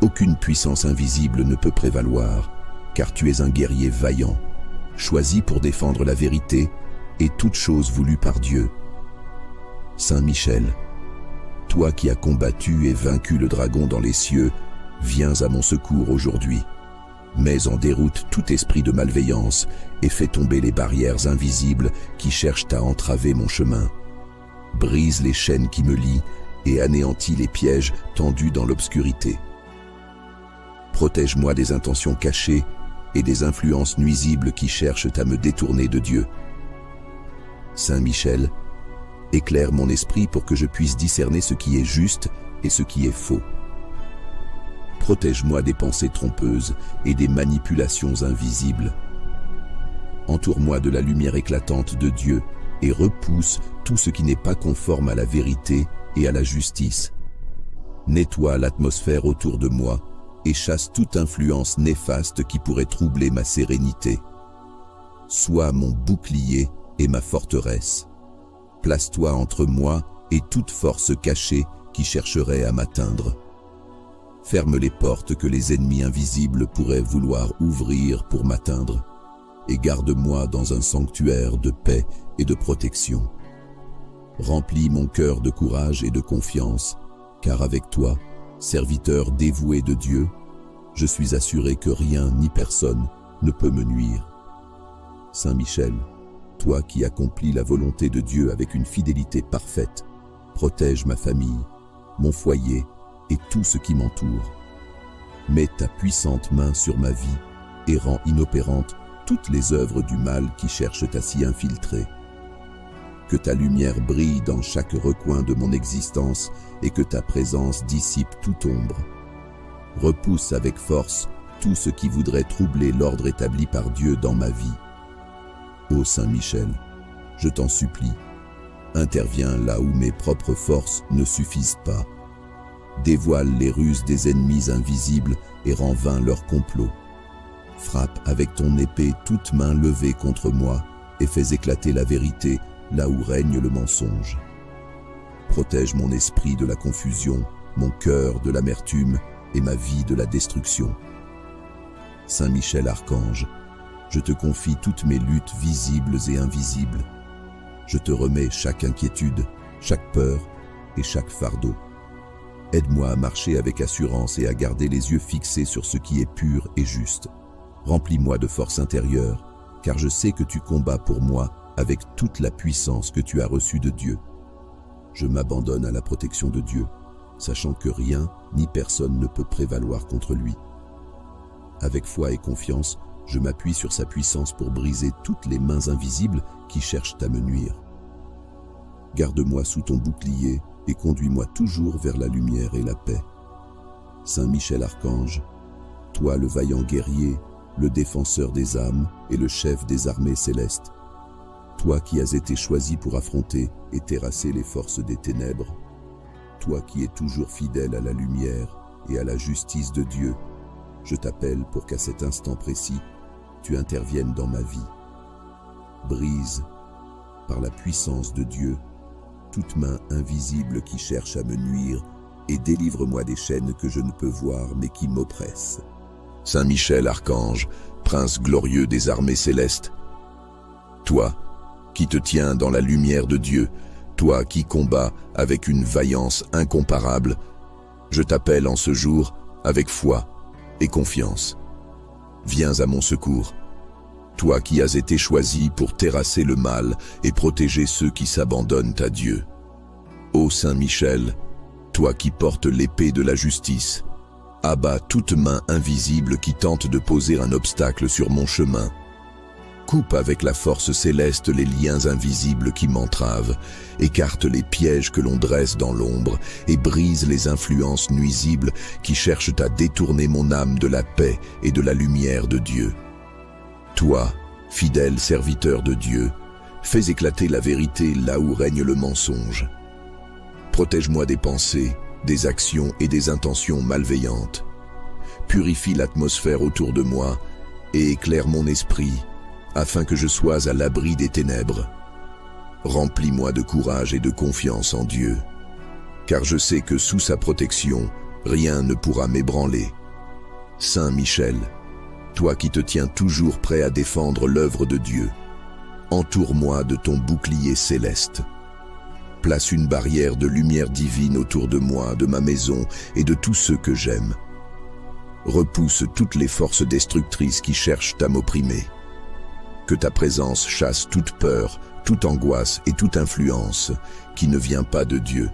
aucune puissance invisible ne peut prévaloir, car tu es un guerrier vaillant, choisi pour défendre la vérité et toute chose voulue par Dieu. Saint Michel, toi qui as combattu et vaincu le dragon dans les cieux, viens à mon secours aujourd'hui. Mets en déroute tout esprit de malveillance et fais tomber les barrières invisibles qui cherchent à entraver mon chemin. Brise les chaînes qui me lient et anéantis les pièges tendus dans l'obscurité. Protège-moi des intentions cachées et des influences nuisibles qui cherchent à me détourner de Dieu. Saint Michel, éclaire mon esprit pour que je puisse discerner ce qui est juste et ce qui est faux. Protège-moi des pensées trompeuses et des manipulations invisibles. Entoure-moi de la lumière éclatante de Dieu et repousse tout ce qui n'est pas conforme à la vérité et à la justice. Nettoie l'atmosphère autour de moi et chasse toute influence néfaste qui pourrait troubler ma sérénité. Sois mon bouclier et ma forteresse. Place-toi entre moi et toute force cachée qui chercherait à m'atteindre. Ferme les portes que les ennemis invisibles pourraient vouloir ouvrir pour m'atteindre, et garde-moi dans un sanctuaire de paix et de protection. Remplis mon cœur de courage et de confiance, car avec toi, serviteur dévoué de Dieu, je suis assuré que rien ni personne ne peut me nuire. Saint Michel, toi qui accomplis la volonté de Dieu avec une fidélité parfaite, protège ma famille, mon foyer et tout ce qui m'entoure. Mets ta puissante main sur ma vie et rends inopérantes toutes les œuvres du mal qui cherchent à s'y infiltrer. Que ta lumière brille dans chaque recoin de mon existence et que ta présence dissipe toute ombre. Repousse avec force tout ce qui voudrait troubler l'ordre établi par Dieu dans ma vie. Ô Saint Michel, je t'en supplie, interviens là où mes propres forces ne suffisent pas. Dévoile les ruses des ennemis invisibles et rends vain leur complot. Frappe avec ton épée toute main levée contre moi et fais éclater la vérité là où règne le mensonge. Protège mon esprit de la confusion, mon cœur de l'amertume et ma vie de la destruction. Saint Michel Archange, je te confie toutes mes luttes visibles et invisibles. Je te remets chaque inquiétude, chaque peur et chaque fardeau. Aide-moi à marcher avec assurance et à garder les yeux fixés sur ce qui est pur et juste. Remplis-moi de force intérieure, car je sais que tu combats pour moi avec toute la puissance que tu as reçue de Dieu. Je m'abandonne à la protection de Dieu, sachant que rien ni personne ne peut prévaloir contre lui. Avec foi et confiance, je m'appuie sur sa puissance pour briser toutes les mains invisibles qui cherchent à me nuire. Garde-moi sous ton bouclier et conduis-moi toujours vers la lumière et la paix. Saint Michel Archange, toi le vaillant guerrier, le défenseur des âmes et le chef des armées célestes, toi qui as été choisi pour affronter et terrasser les forces des ténèbres, toi qui es toujours fidèle à la lumière et à la justice de Dieu, je t'appelle pour qu'à cet instant précis, tu interviennes dans ma vie. Brise, par la puissance de Dieu, toute main invisible qui cherche à me nuire et délivre-moi des chaînes que je ne peux voir mais qui m'oppressent. Saint Michel Archange, prince glorieux des armées célestes, toi qui te tiens dans la lumière de Dieu, toi qui combats avec une vaillance incomparable, je t'appelle en ce jour avec foi et confiance. Viens à mon secours, toi qui as été choisi pour terrasser le mal et protéger ceux qui s'abandonnent à Dieu. Ô Saint Michel, toi qui portes l'épée de la justice, abats toute main invisible qui tente de poser un obstacle sur mon chemin. Coupe avec la force céleste les liens invisibles qui m'entravent, écarte les pièges que l'on dresse dans l'ombre et brise les influences nuisibles qui cherchent à détourner mon âme de la paix et de la lumière de Dieu. Toi, fidèle serviteur de Dieu, fais éclater la vérité là où règne le mensonge. Protège-moi des pensées, des actions et des intentions malveillantes. Purifie l'atmosphère autour de moi et éclaire mon esprit, afin que je sois à l'abri des ténèbres. Remplis-moi de courage et de confiance en Dieu, car je sais que sous sa protection, rien ne pourra m'ébranler. Saint Michel, toi qui te tiens toujours prêt à défendre l'œuvre de Dieu, entoure-moi de ton bouclier céleste. Place une barrière de lumière divine autour de moi, de ma maison et de tous ceux que j'aime. Repousse toutes les forces destructrices qui cherchent à m'opprimer. Que ta présence chasse toute peur, toute angoisse et toute influence qui ne vient pas de Dieu.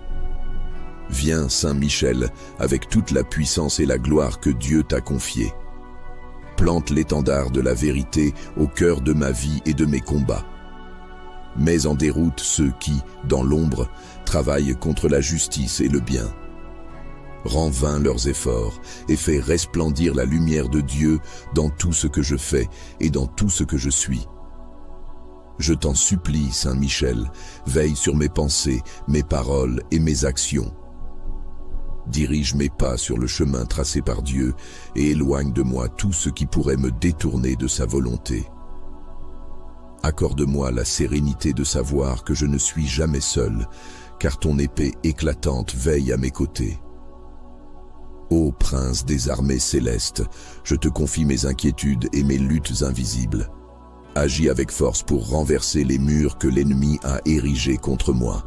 Viens, Saint Michel, avec toute la puissance et la gloire que Dieu t'a confiée. Plante l'étendard de la vérité au cœur de ma vie et de mes combats. Mets en déroute ceux qui, dans l'ombre, travaillent contre la justice et le bien. Rends vains leurs efforts et fais resplendir la lumière de Dieu dans tout ce que je fais et dans tout ce que je suis. Je t'en supplie, Saint Michel, veille sur mes pensées, mes paroles et mes actions. Dirige mes pas sur le chemin tracé par Dieu et éloigne de moi tout ce qui pourrait me détourner de sa volonté. Accorde-moi la sérénité de savoir que je ne suis jamais seul, car ton épée éclatante veille à mes côtés. Ô prince des armées célestes, je te confie mes inquiétudes et mes luttes invisibles. Agis avec force pour renverser les murs que l'ennemi a érigés contre moi.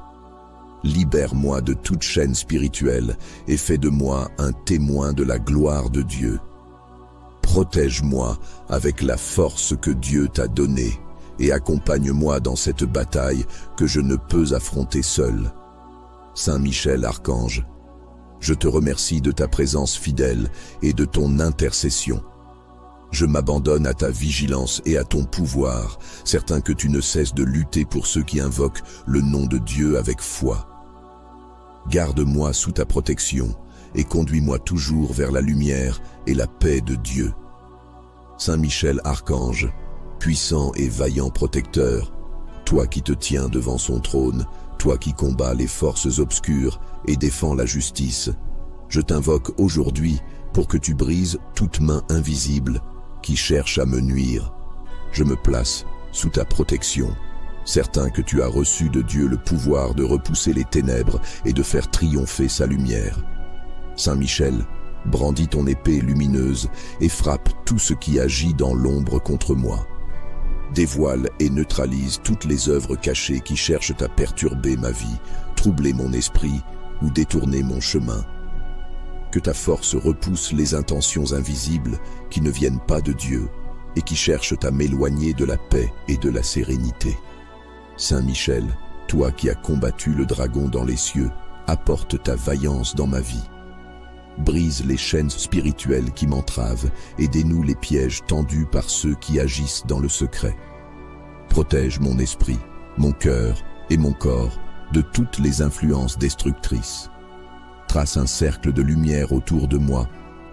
Libère-moi de toute chaîne spirituelle et fais de moi un témoin de la gloire de Dieu. Protège-moi avec la force que Dieu t'a donnée et accompagne-moi dans cette bataille que je ne peux affronter seul. Saint Michel Archange, je te remercie de ta présence fidèle et de ton intercession. Je m'abandonne à ta vigilance et à ton pouvoir, certain que tu ne cesses de lutter pour ceux qui invoquent le nom de Dieu avec foi. Garde-moi sous ta protection et conduis-moi toujours vers la lumière et la paix de Dieu. Saint Michel Archange, puissant et vaillant protecteur, toi qui te tiens devant son trône, toi qui combats les forces obscures et défends la justice, je t'invoque aujourd'hui pour que tu brises toute main invisible qui cherche à me nuire. Je me place sous ta protection, certain que tu as reçu de Dieu le pouvoir de repousser les ténèbres et de faire triompher sa lumière. Saint Michel, brandis ton épée lumineuse et frappe tout ce qui agit dans l'ombre contre moi. Dévoile et neutralise toutes les œuvres cachées qui cherchent à perturber ma vie, troubler mon esprit ou détourner mon chemin. Que ta force repousse les intentions invisibles qui ne viennent pas de Dieu et qui cherchent à m'éloigner de la paix et de la sérénité. Saint Michel, toi qui as combattu le dragon dans les cieux, apporte ta vaillance dans ma vie. Brise les chaînes spirituelles qui m'entravent et dénoue les pièges tendus par ceux qui agissent dans le secret. Protège mon esprit, mon cœur et mon corps de toutes les influences destructrices. Trace un cercle de lumière autour de moi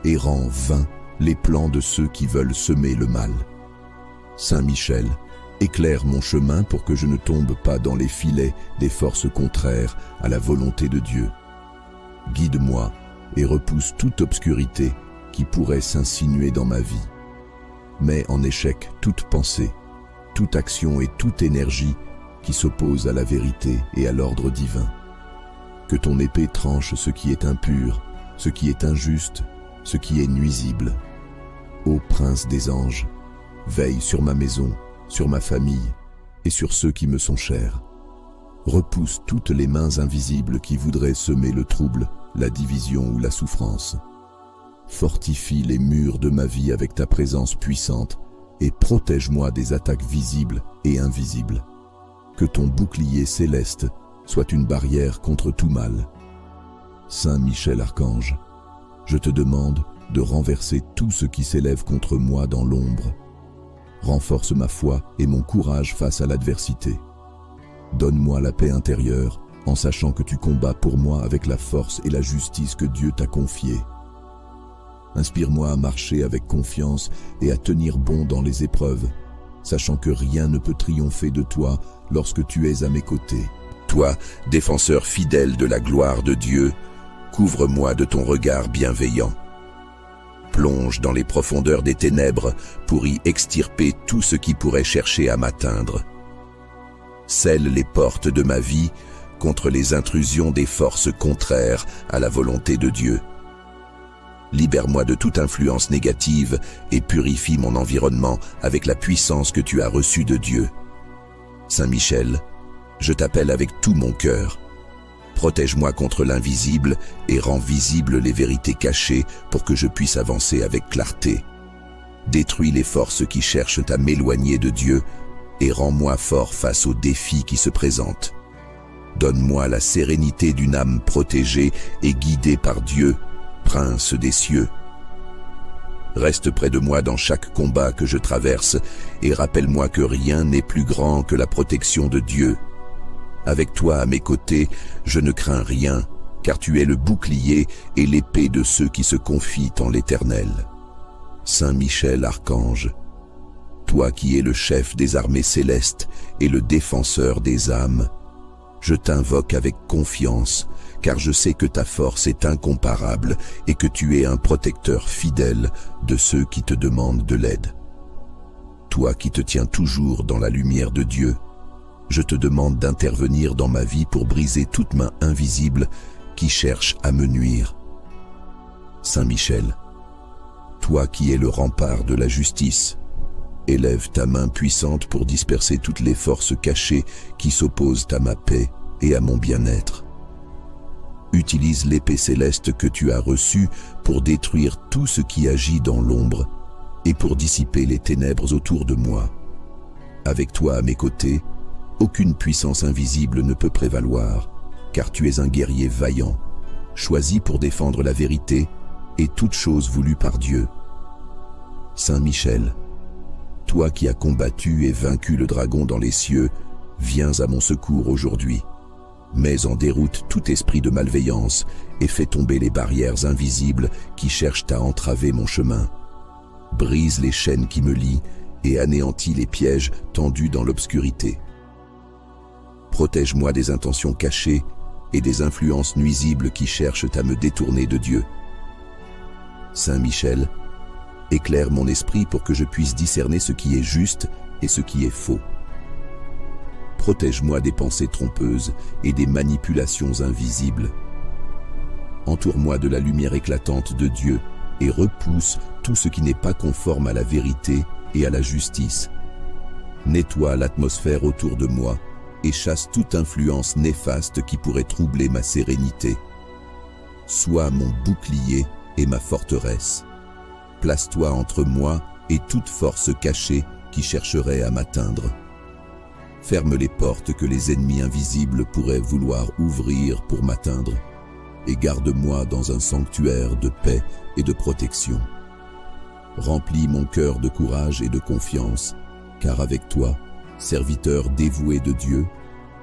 et rends vains les plans de ceux qui veulent semer le mal. Saint Michel, éclaire mon chemin pour que je ne tombe pas dans les filets des forces contraires à la volonté de Dieu. Guide-moi et repousse toute obscurité qui pourrait s'insinuer dans ma vie. Mets en échec toute pensée, toute action et toute énergie qui s'oppose à la vérité et à l'ordre divin. Que ton épée tranche ce qui est impur, ce qui est injuste, ce qui est nuisible. Ô prince des anges, veille sur ma maison, sur ma famille et sur ceux qui me sont chers. Repousse toutes les mains invisibles qui voudraient semer le trouble, la division ou la souffrance. Fortifie les murs de ma vie avec ta présence puissante et protège-moi des attaques visibles et invisibles. Que ton bouclier céleste soit une barrière contre tout mal. Saint Michel Archange, je te demande de renverser tout ce qui s'élève contre moi dans l'ombre. Renforce ma foi et mon courage face à l'adversité. Donne-moi la paix intérieure en sachant que tu combats pour moi avec la force et la justice que Dieu t'a confiée. Inspire-moi à marcher avec confiance et à tenir bon dans les épreuves, sachant que rien ne peut triompher de toi lorsque tu es à mes côtés. Toi, défenseur fidèle de la gloire de Dieu, couvre-moi de ton regard bienveillant. Plonge dans les profondeurs des ténèbres pour y extirper tout ce qui pourrait chercher à m'atteindre. Scelle les portes de ma vie contre les intrusions des forces contraires à la volonté de Dieu. Libère-moi de toute influence négative et purifie mon environnement avec la puissance que tu as reçue de Dieu. Saint Michel, je t'appelle avec tout mon cœur. Protège-moi contre l'invisible et rends visibles les vérités cachées pour que je puisse avancer avec clarté. Détruis les forces qui cherchent à m'éloigner de Dieu et rends-moi fort face aux défis qui se présentent. Donne-moi la sérénité d'une âme protégée et guidée par Dieu, Prince des cieux. Reste près de moi dans chaque combat que je traverse et rappelle-moi que rien n'est plus grand que la protection de Dieu. Avec toi à mes côtés, je ne crains rien, car tu es le bouclier et l'épée de ceux qui se confient en l'Éternel. Saint Michel, archange, toi qui es le chef des armées célestes et le défenseur des âmes, je t'invoque avec confiance, car je sais que ta force est incomparable et que tu es un protecteur fidèle de ceux qui te demandent de l'aide. Toi qui te tiens toujours dans la lumière de Dieu, je te demande d'intervenir dans ma vie pour briser toute main invisible qui cherche à me nuire. Saint Michel, toi qui es le rempart de la justice, élève ta main puissante pour disperser toutes les forces cachées qui s'opposent à ma paix et à mon bien-être. Utilise l'épée céleste que tu as reçue pour détruire tout ce qui agit dans l'ombre et pour dissiper les ténèbres autour de moi. Avec toi à mes côtés, aucune puissance invisible ne peut prévaloir, car tu es un guerrier vaillant, choisi pour défendre la vérité et toute chose voulue par Dieu. Saint Michel, toi qui as combattu et vaincu le dragon dans les cieux, viens à mon secours aujourd'hui. Mets en déroute tout esprit de malveillance et fais tomber les barrières invisibles qui cherchent à entraver mon chemin. Brise les chaînes qui me lient et anéantis les pièges tendus dans l'obscurité. Protège-moi des intentions cachées et des influences nuisibles qui cherchent à me détourner de Dieu. Saint Michel, éclaire mon esprit pour que je puisse discerner ce qui est juste et ce qui est faux. Protège-moi des pensées trompeuses et des manipulations invisibles. Entoure-moi de la lumière éclatante de Dieu et repousse tout ce qui n'est pas conforme à la vérité et à la justice. Nettoie l'atmosphère autour de moi et chasse toute influence néfaste qui pourrait troubler ma sérénité. Sois mon bouclier et ma forteresse. Place-toi entre moi et toute force cachée qui chercherait à m'atteindre. Ferme les portes que les ennemis invisibles pourraient vouloir ouvrir pour m'atteindre et garde-moi dans un sanctuaire de paix et de protection. Remplis mon cœur de courage et de confiance, car avec toi, serviteur dévoué de Dieu,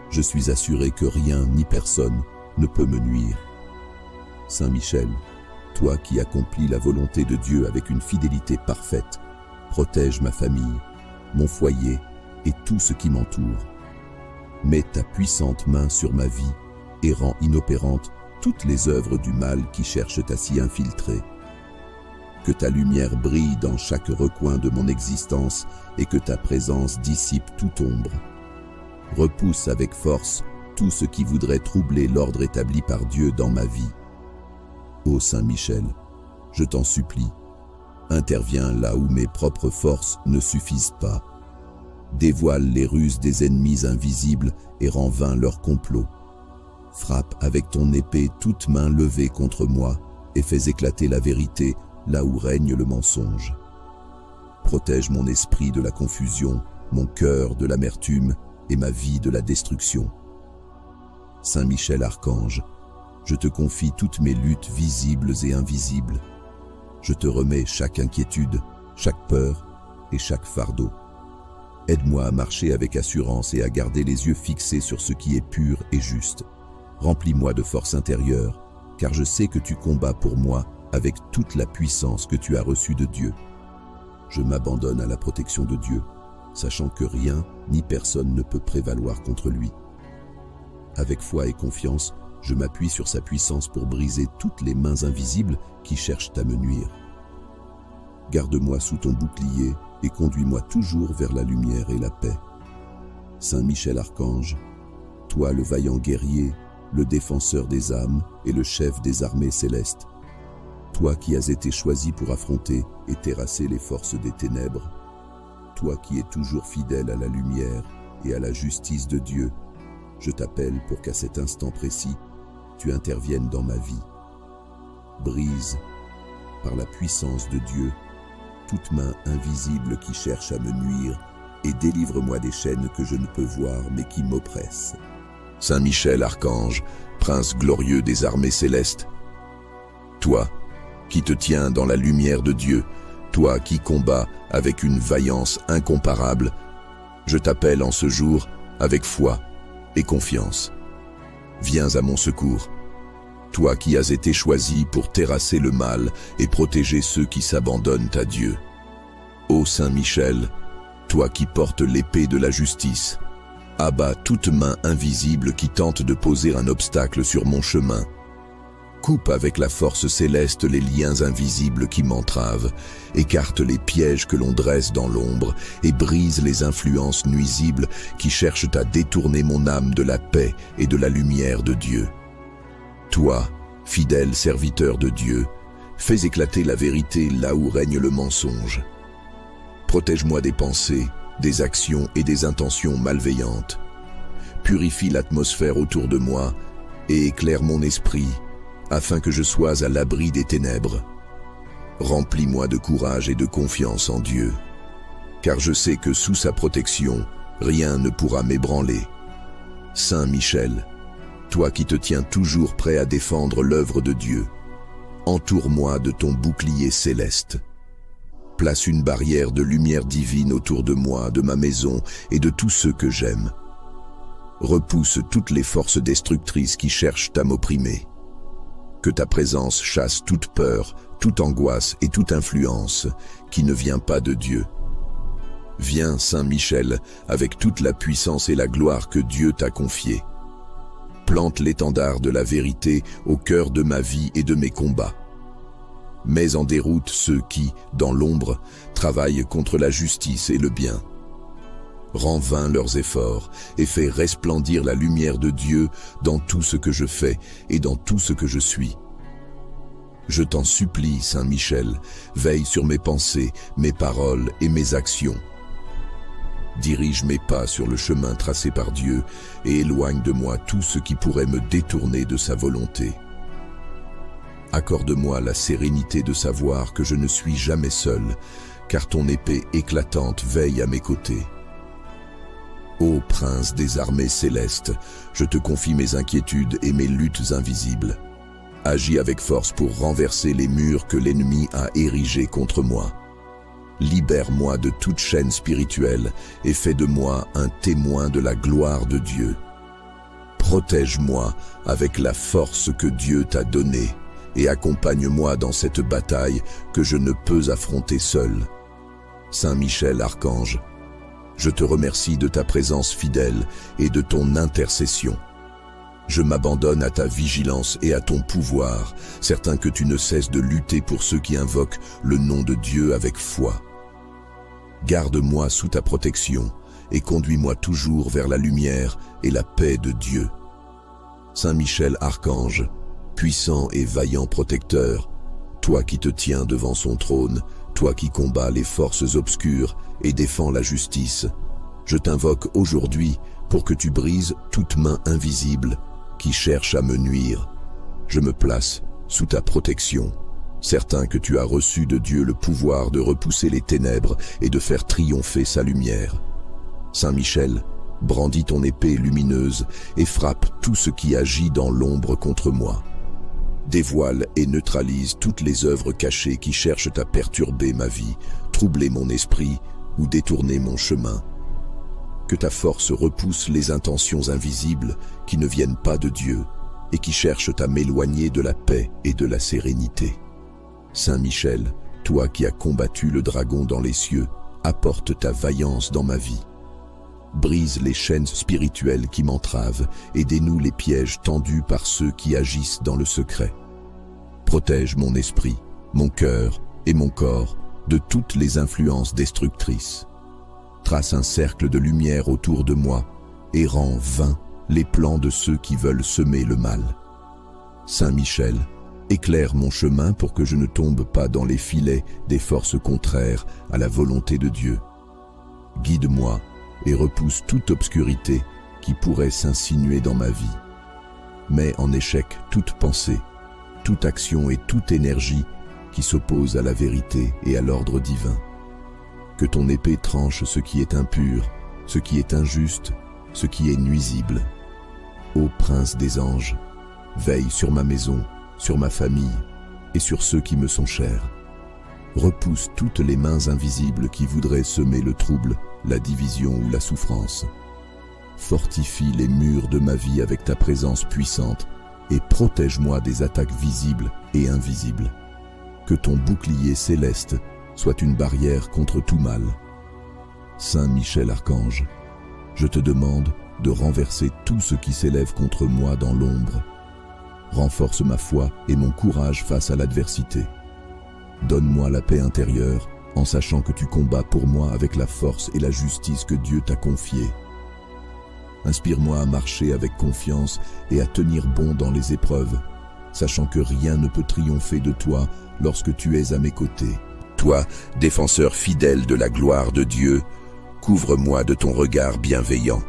je suis assuré que rien ni personne ne peut me nuire. Saint Michel, toi qui accomplis la volonté de Dieu avec une fidélité parfaite, protège ma famille, mon foyer et tout ce qui m'entoure. Mets ta puissante main sur ma vie et rends inopérantes toutes les œuvres du mal qui cherchent à s'y infiltrer. Que ta lumière brille dans chaque recoin de mon existence et que ta présence dissipe toute ombre. Repousse avec force tout ce qui voudrait troubler l'ordre établi par Dieu dans ma vie. Ô Saint Michel, je t'en supplie, interviens là où mes propres forces ne suffisent pas. Dévoile les ruses des ennemis invisibles et rends vain leur complot. Frappe avec ton épée toute main levée contre moi et fais éclater la vérité là où règne le mensonge. Protège mon esprit de la confusion, mon cœur de l'amertume et ma vie de la destruction. Saint Michel Archange, je te confie toutes mes luttes visibles et invisibles. Je te remets chaque inquiétude, chaque peur et chaque fardeau. Aide-moi à marcher avec assurance et à garder les yeux fixés sur ce qui est pur et juste. Remplis-moi de force intérieure, car je sais que tu combats pour moi avec toute la puissance que tu as reçue de Dieu. Je m'abandonne à la protection de Dieu, sachant que rien ni personne ne peut prévaloir contre lui. Avec foi et confiance, je m'appuie sur sa puissance pour briser toutes les mains invisibles qui cherchent à me nuire. Garde-moi sous ton bouclier et conduis-moi toujours vers la lumière et la paix. Saint Michel Archange, toi le vaillant guerrier, le défenseur des âmes et le chef des armées célestes, toi qui as été choisi pour affronter et terrasser les forces des ténèbres, toi qui es toujours fidèle à la lumière et à la justice de Dieu, je t'appelle pour qu'à cet instant précis, tu interviennes dans ma vie. Brise, par la puissance de Dieu, toute main invisible qui cherche à me nuire et délivre-moi des chaînes que je ne peux voir mais qui m'oppressent. Saint Michel, archange, prince glorieux des armées célestes, toi qui te tiens dans la lumière de Dieu, toi qui combats avec une vaillance incomparable, je t'appelle en ce jour avec foi et confiance. Viens à mon secours, toi qui as été choisi pour terrasser le mal et protéger ceux qui s'abandonnent à Dieu. Ô Saint Michel, toi qui portes l'épée de la justice, abat toute main invisible qui tente de poser un obstacle sur mon chemin. Coupe avec la force céleste les liens invisibles qui m'entravent, écarte les pièges que l'on dresse dans l'ombre et brise les influences nuisibles qui cherchent à détourner mon âme de la paix et de la lumière de Dieu. Toi, fidèle serviteur de Dieu, fais éclater la vérité là où règne le mensonge. Protège-moi des pensées, des actions et des intentions malveillantes. Purifie l'atmosphère autour de moi et éclaire mon esprit, afin que je sois à l'abri des ténèbres. Remplis-moi de courage et de confiance en Dieu, car je sais que sous sa protection, rien ne pourra m'ébranler. Saint Michel, toi qui te tiens toujours prêt à défendre l'œuvre de Dieu, entoure-moi de ton bouclier céleste. Place une barrière de lumière divine autour de moi, de ma maison et de tous ceux que j'aime. Repousse toutes les forces destructrices qui cherchent à m'opprimer. Que ta présence chasse toute peur, toute angoisse et toute influence qui ne vient pas de Dieu. Viens, Saint Michel, avec toute la puissance et la gloire que Dieu t'a confiée. Plante l'étendard de la vérité au cœur de ma vie et de mes combats. Mets en déroute ceux qui, dans l'ombre, travaillent contre la justice et le bien. Rends vains leurs efforts et fais resplendir la lumière de Dieu dans tout ce que je fais et dans tout ce que je suis. Je t'en supplie, Saint Michel, veille sur mes pensées, mes paroles et mes actions. Dirige mes pas sur le chemin tracé par Dieu et éloigne de moi tout ce qui pourrait me détourner de sa volonté. Accorde-moi la sérénité de savoir que je ne suis jamais seul, car ton épée éclatante veille à mes côtés. Ô prince des armées célestes, je te confie mes inquiétudes et mes luttes invisibles. Agis avec force pour renverser les murs que l'ennemi a érigés contre moi. Libère-moi de toute chaîne spirituelle et fais de moi un témoin de la gloire de Dieu. Protège-moi avec la force que Dieu t'a donnée et accompagne-moi dans cette bataille que je ne peux affronter seul. Saint Michel, archange, je te remercie de ta présence fidèle et de ton intercession. Je m'abandonne à ta vigilance et à ton pouvoir, certain que tu ne cesses de lutter pour ceux qui invoquent le nom de Dieu avec foi. Garde-moi sous ta protection et conduis-moi toujours vers la lumière et la paix de Dieu. Saint Michel, archange, puissant et vaillant protecteur, toi qui te tiens devant son trône, toi qui combats les forces obscures et défends la justice, je t'invoque aujourd'hui pour que tu brises toute main invisible qui cherche à me nuire. Je me place sous ta protection, certain que tu as reçu de Dieu le pouvoir de repousser les ténèbres et de faire triompher sa lumière. Saint Michel, brandis ton épée lumineuse et frappe tout ce qui agit dans l'ombre contre moi. Dévoile et neutralise toutes les œuvres cachées qui cherchent à perturber ma vie, troubler mon esprit ou détourner mon chemin. Que ta force repousse les intentions invisibles qui ne viennent pas de Dieu et qui cherchent à m'éloigner de la paix et de la sérénité. Saint Michel, toi qui as combattu le dragon dans les cieux, apporte ta vaillance dans ma vie. Brise les chaînes spirituelles qui m'entravent et dénoue les pièges tendus par ceux qui agissent dans le secret. Protège mon esprit, mon cœur et mon corps de toutes les influences destructrices. Trace un cercle de lumière autour de moi et rends vains les plans de ceux qui veulent semer le mal. Saint Michel, éclaire mon chemin pour que je ne tombe pas dans les filets des forces contraires à la volonté de Dieu. Guide-moi et repousse toute obscurité qui pourrait s'insinuer dans ma vie. Mets en échec toute pensée, toute action et toute énergie qui s'oppose à la vérité et à l'ordre divin. Que ton épée tranche ce qui est impur, ce qui est injuste, ce qui est nuisible. Ô prince des anges, veille sur ma maison, sur ma famille et sur ceux qui me sont chers. Repousse toutes les mains invisibles qui voudraient semer le trouble, la division ou la souffrance. Fortifie les murs de ma vie avec ta présence puissante et protège-moi des attaques visibles et invisibles. Que ton bouclier céleste soit une barrière contre tout mal. Saint Michel Archange, je te demande de renverser tout ce qui s'élève contre moi dans l'ombre. Renforce ma foi et mon courage face à l'adversité. Donne-moi la paix intérieure en sachant que tu combats pour moi avec la force et la justice que Dieu t'a confiée. Inspire-moi à marcher avec confiance et à tenir bon dans les épreuves, sachant que rien ne peut triompher de toi lorsque tu es à mes côtés. Toi, défenseur fidèle de la gloire de Dieu, couvre-moi de ton regard bienveillant.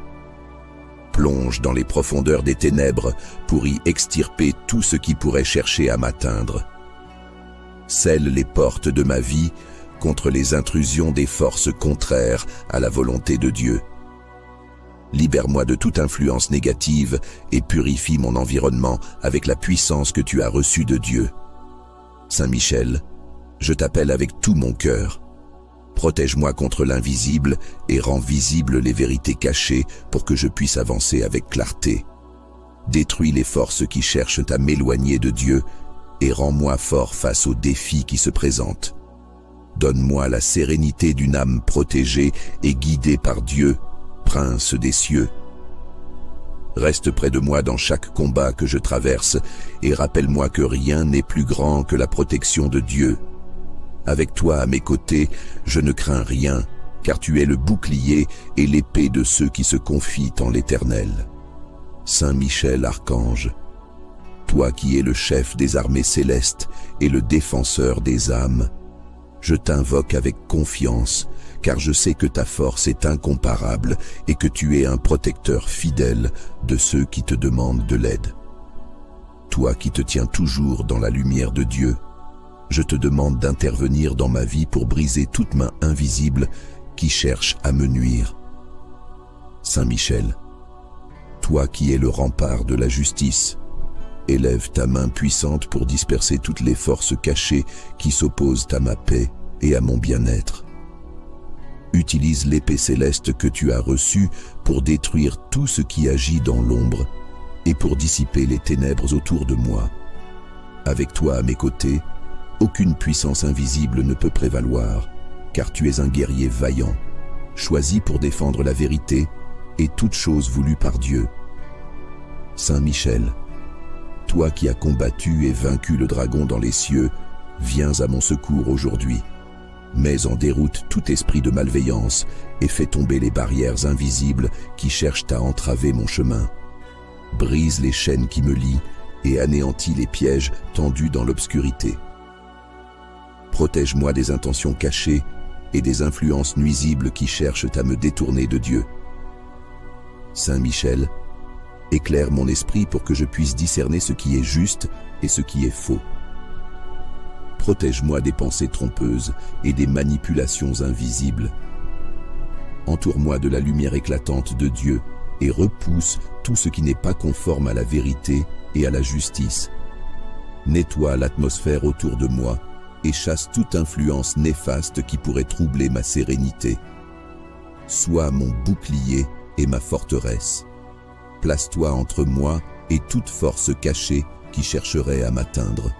Plonge dans les profondeurs des ténèbres pour y extirper tout ce qui pourrait chercher à m'atteindre. Scelle les portes de ma vie contre les intrusions des forces contraires à la volonté de Dieu. Libère-moi de toute influence négative et purifie mon environnement avec la puissance que tu as reçue de Dieu. Saint Michel, je t'appelle avec tout mon cœur. Protège-moi contre l'invisible et rends visibles les vérités cachées pour que je puisse avancer avec clarté. Détruis les forces qui cherchent à m'éloigner de Dieu et rends-moi fort face aux défis qui se présentent. Donne-moi la sérénité d'une âme protégée et guidée par Dieu, Prince des cieux. Reste près de moi dans chaque combat que je traverse et rappelle-moi que rien n'est plus grand que la protection de Dieu. Avec toi à mes côtés, je ne crains rien, car tu es le bouclier et l'épée de ceux qui se confient en l'Éternel. Saint Michel Archange, toi qui es le chef des armées célestes et le défenseur des âmes, je t'invoque avec confiance, car je sais que ta force est incomparable et que tu es un protecteur fidèle de ceux qui te demandent de l'aide. Toi qui te tiens toujours dans la lumière de Dieu, je te demande d'intervenir dans ma vie pour briser toute main invisible qui cherche à me nuire. Saint Michel, toi qui es le rempart de la justice, élève ta main puissante pour disperser toutes les forces cachées qui s'opposent à ma paix et à mon bien-être. Utilise l'épée céleste que tu as reçue pour détruire tout ce qui agit dans l'ombre et pour dissiper les ténèbres autour de moi. Avec toi à mes côtés, aucune puissance invisible ne peut prévaloir, car tu es un guerrier vaillant, choisi pour défendre la vérité et toute chose voulue par Dieu. Saint Michel, toi qui as combattu et vaincu le dragon dans les cieux, viens à mon secours aujourd'hui. Mets en déroute tout esprit de malveillance et fais tomber les barrières invisibles qui cherchent à entraver mon chemin. Brise les chaînes qui me lient et anéantis les pièges tendus dans l'obscurité. Protège-moi des intentions cachées et des influences nuisibles qui cherchent à me détourner de Dieu. Saint Michel, éclaire mon esprit pour que je puisse discerner ce qui est juste et ce qui est faux. Protège-moi des pensées trompeuses et des manipulations invisibles. Entoure-moi de la lumière éclatante de Dieu et repousse tout ce qui n'est pas conforme à la vérité et à la justice. Nettoie l'atmosphère autour de moi et chasse toute influence néfaste qui pourrait troubler ma sérénité. Sois mon bouclier et ma forteresse. Place-toi entre moi et toute force cachée qui chercherait à m'atteindre.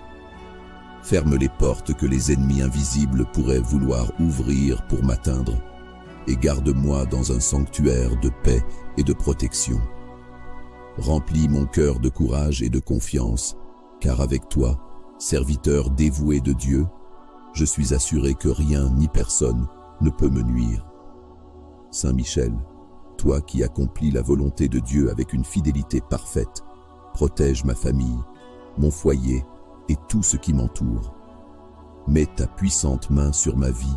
Ferme les portes que les ennemis invisibles pourraient vouloir ouvrir pour m'atteindre et garde-moi dans un sanctuaire de paix et de protection. Remplis mon cœur de courage et de confiance, car avec toi, serviteur dévoué de Dieu, je suis assuré que rien ni personne ne peut me nuire. Saint Michel, toi qui accomplis la volonté de Dieu avec une fidélité parfaite, protège ma famille, mon foyer et tout ce qui m'entoure. Mets ta puissante main sur ma vie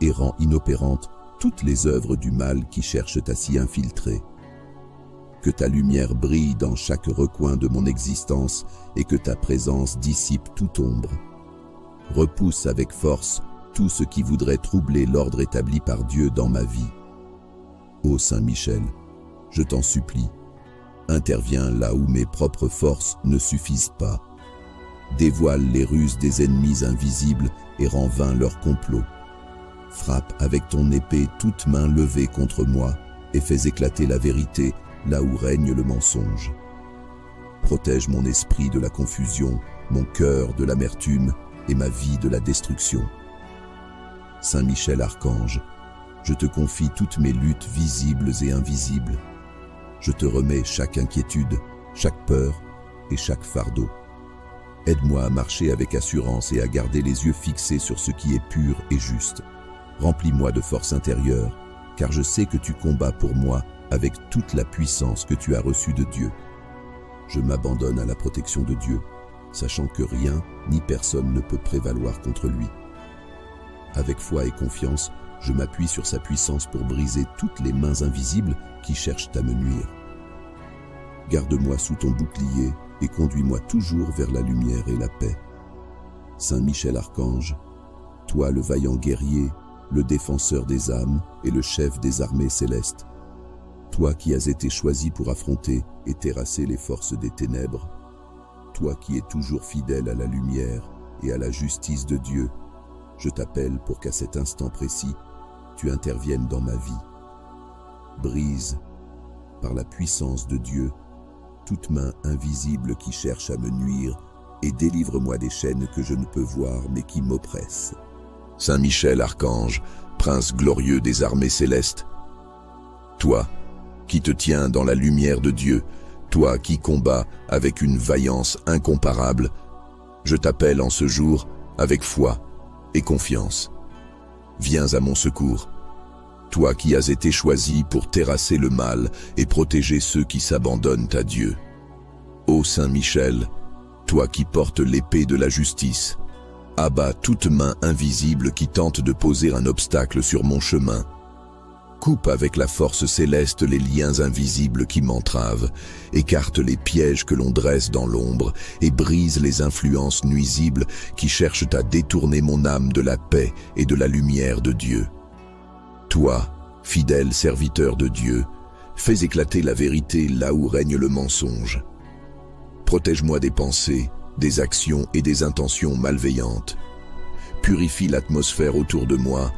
et rends inopérantes toutes les œuvres du mal qui cherchent à s'y infiltrer. Que ta lumière brille dans chaque recoin de mon existence et que ta présence dissipe toute ombre. Repousse avec force tout ce qui voudrait troubler l'ordre établi par Dieu dans ma vie. Ô Saint Michel, je t'en supplie, interviens là où mes propres forces ne suffisent pas. Dévoile les ruses des ennemis invisibles et rends vain leur complot. Frappe avec ton épée toute main levée contre moi et fais éclater la vérité là où règne le mensonge. Protège mon esprit de la confusion, mon cœur de l'amertume et ma vie de la destruction. Saint Michel Archange, je te confie toutes mes luttes visibles et invisibles. Je te remets chaque inquiétude, chaque peur et chaque fardeau. Aide-moi à marcher avec assurance et à garder les yeux fixés sur ce qui est pur et juste. Remplis-moi de force intérieure, car je sais que tu combats pour moi avec toute la puissance que tu as reçue de Dieu. Je m'abandonne à la protection de Dieu, sachant que rien ni personne ne peut prévaloir contre lui. Avec foi et confiance, je m'appuie sur sa puissance pour briser toutes les mains invisibles qui cherchent à me nuire. Garde-moi sous ton bouclier et conduis-moi toujours vers la lumière et la paix. Saint Michel Archange, toi le vaillant guerrier, le défenseur des âmes et le chef des armées célestes, toi qui as été choisi pour affronter et terrasser les forces des ténèbres, toi qui es toujours fidèle à la lumière et à la justice de Dieu, je t'appelle pour qu'à cet instant précis, tu interviennes dans ma vie. Brise, par la puissance de Dieu, toute main invisible qui cherche à me nuire et délivre-moi des chaînes que je ne peux voir mais qui m'oppressent. Saint Michel Archange, prince glorieux des armées célestes, toi qui te tiens dans la lumière de Dieu, toi qui combats avec une vaillance incomparable, je t'appelle en ce jour avec foi et confiance. Viens à mon secours, toi qui as été choisi pour terrasser le mal et protéger ceux qui s'abandonnent à Dieu. Ô Saint Michel, toi qui portes l'épée de la justice, abats toute main invisible qui tente de poser un obstacle sur mon chemin. Coupe avec la force céleste les liens invisibles qui m'entravent, écarte les pièges que l'on dresse dans l'ombre et brise les influences nuisibles qui cherchent à détourner mon âme de la paix et de la lumière de Dieu. Toi, fidèle serviteur de Dieu, fais éclater la vérité là où règne le mensonge. Protège-moi des pensées, des actions et des intentions malveillantes. Purifie l'atmosphère autour de moi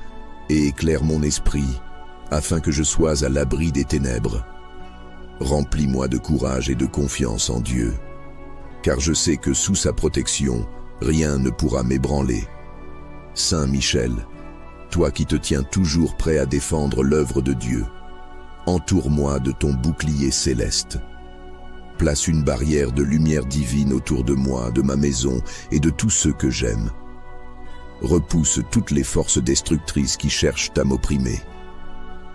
et éclaire mon esprit, afin que je sois à l'abri des ténèbres. Remplis-moi de courage et de confiance en Dieu, car je sais que sous sa protection, rien ne pourra m'ébranler. Saint Michel, toi qui te tiens toujours prêt à défendre l'œuvre de Dieu, entoure-moi de ton bouclier céleste. Place une barrière de lumière divine autour de moi, de ma maison et de tous ceux que j'aime. Repousse toutes les forces destructrices qui cherchent à m'opprimer.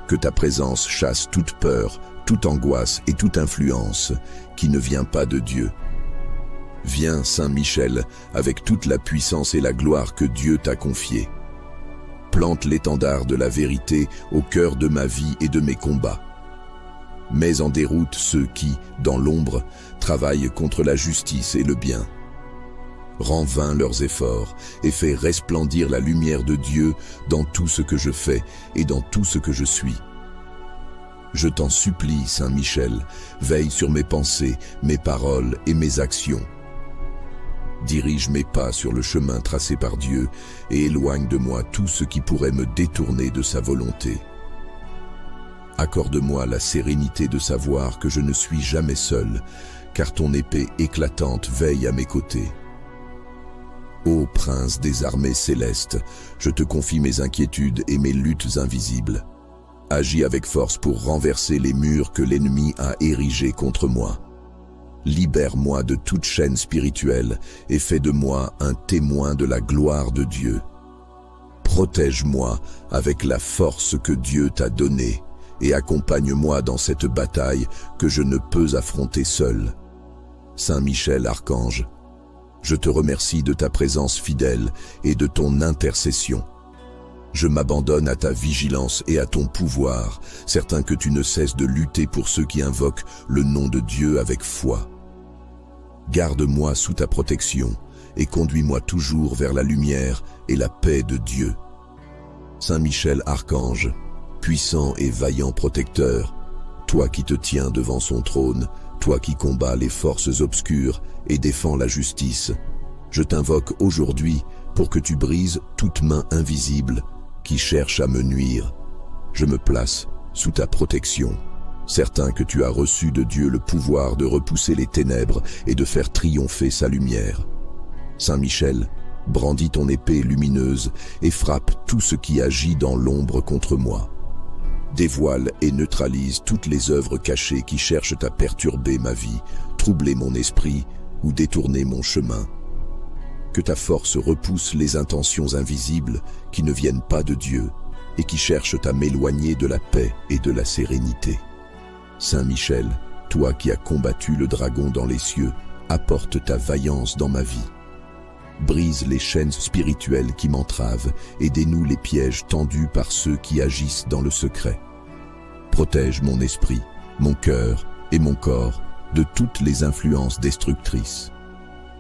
Que ta présence chasse toute peur, toute angoisse et toute influence qui ne vient pas de Dieu. Viens, Saint Michel, avec toute la puissance et la gloire que Dieu t'a confiée. Plante l'étendard de la vérité au cœur de ma vie et de mes combats. Mets en déroute ceux qui, dans l'ombre, travaillent contre la justice et le bien. Rends vains leurs efforts et fais resplendir la lumière de Dieu dans tout ce que je fais et dans tout ce que je suis. Je t'en supplie, Saint Michel, veille sur mes pensées, mes paroles et mes actions. Dirige mes pas sur le chemin tracé par Dieu et éloigne de moi tout ce qui pourrait me détourner de sa volonté. Accorde-moi la sérénité de savoir que je ne suis jamais seul, car ton épée éclatante veille à mes côtés. Ô prince des armées célestes, je te confie mes inquiétudes et mes luttes invisibles. Agis avec force pour renverser les murs que l'ennemi a érigés contre moi. Libère-moi de toute chaîne spirituelle et fais de moi un témoin de la gloire de Dieu. Protège-moi avec la force que Dieu t'a donnée et accompagne-moi dans cette bataille que je ne peux affronter seul. Saint Michel Archange, je te remercie de ta présence fidèle et de ton intercession. Je m'abandonne à ta vigilance et à ton pouvoir, certain que tu ne cesses de lutter pour ceux qui invoquent le nom de Dieu avec foi. Garde-moi sous ta protection et conduis-moi toujours vers la lumière et la paix de Dieu. Saint Michel Archange, puissant et vaillant protecteur, toi qui te tiens devant son trône, Toi qui combats les forces obscures et défends la justice, je t'invoque aujourd'hui pour que tu brises toute main invisible qui cherche à me nuire. Je me place sous ta protection, certain que tu as reçu de Dieu le pouvoir de repousser les ténèbres et de faire triompher sa lumière. Saint Michel, brandis ton épée lumineuse et frappe tout ce qui agit dans l'ombre contre moi. Dévoile et neutralise toutes les œuvres cachées qui cherchent à perturber ma vie, troubler mon esprit ou détourner mon chemin. Que ta force repousse les intentions invisibles qui ne viennent pas de Dieu et qui cherchent à m'éloigner de la paix et de la sérénité. Saint Michel, toi qui as combattu le dragon dans les cieux, apporte ta vaillance dans ma vie. Brise les chaînes spirituelles qui m'entravent et dénoue les pièges tendus par ceux qui agissent dans le secret. Protège mon esprit, mon cœur et mon corps de toutes les influences destructrices.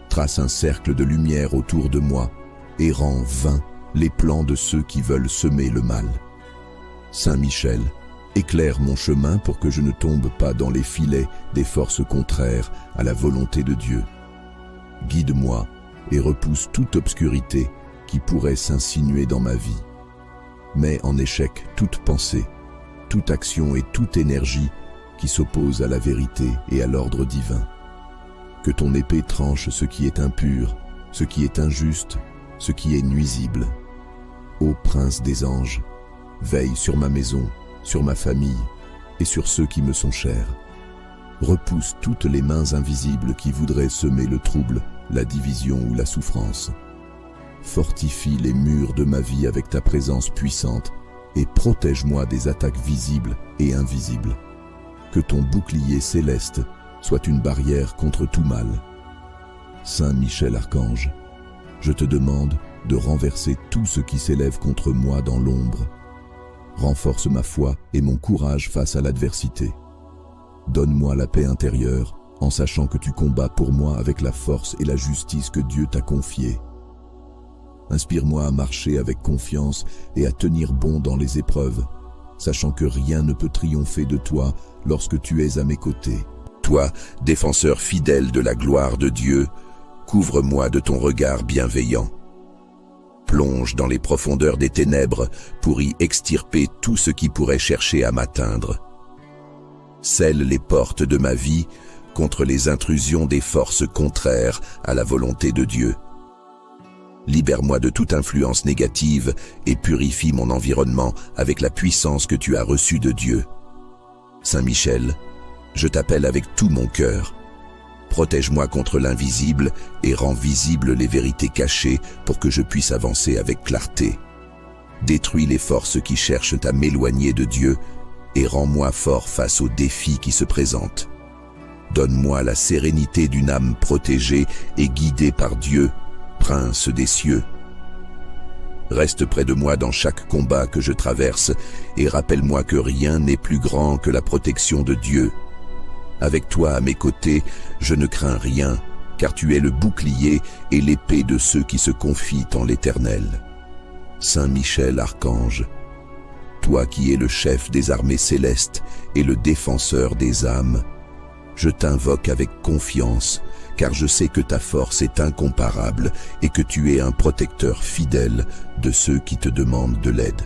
Trace un cercle de lumière autour de moi et rends vains les plans de ceux qui veulent semer le mal. Saint Michel, éclaire mon chemin pour que je ne tombe pas dans les filets des forces contraires à la volonté de Dieu. Guide-moi et repousse toute obscurité qui pourrait s'insinuer dans ma vie. Mets en échec toute pensée, toute action et toute énergie qui s'oppose à la vérité et à l'ordre divin. Que ton épée tranche ce qui est impur, ce qui est injuste, ce qui est nuisible. Ô prince des anges, veille sur ma maison, sur ma famille et sur ceux qui me sont chers. Repousse toutes les mains invisibles qui voudraient semer le trouble, la division ou la souffrance. Fortifie les murs de ma vie avec ta présence puissante et protège-moi des attaques visibles et invisibles. Que ton bouclier céleste soit une barrière contre tout mal. Saint Michel Archange, je te demande de renverser tout ce qui s'élève contre moi dans l'ombre. Renforce ma foi et mon courage face à l'adversité. Donne-moi la paix intérieure en sachant que tu combats pour moi avec la force et la justice que Dieu t'a confiée. Inspire-moi à marcher avec confiance et à tenir bon dans les épreuves, sachant que rien ne peut triompher de toi lorsque tu es à mes côtés. Toi, défenseur fidèle de la gloire de Dieu, couvre-moi de ton regard bienveillant. Plonge dans les profondeurs des ténèbres pour y extirper tout ce qui pourrait chercher à m'atteindre. Scelle les portes de ma vie contre les intrusions des forces contraires à la volonté de Dieu. Libère-moi de toute influence négative et purifie mon environnement avec la puissance que tu as reçue de Dieu. Saint Michel, je t'appelle avec tout mon cœur. Protège-moi contre l'invisible et rends visibles les vérités cachées pour que je puisse avancer avec clarté. Détruis les forces qui cherchent à m'éloigner de Dieu et rends-moi fort face aux défis qui se présentent. Donne-moi la sérénité d'une âme protégée et guidée par Dieu, Prince des cieux. Reste près de moi dans chaque combat que je traverse et rappelle-moi que rien n'est plus grand que la protection de Dieu. Avec toi à mes côtés, je ne crains rien, car tu es le bouclier et l'épée de ceux qui se confient en l'Éternel. Saint Michel Archange, toi qui es le chef des armées célestes et le défenseur des âmes, je t'invoque avec confiance, car je sais que ta force est incomparable et que tu es un protecteur fidèle de ceux qui te demandent de l'aide.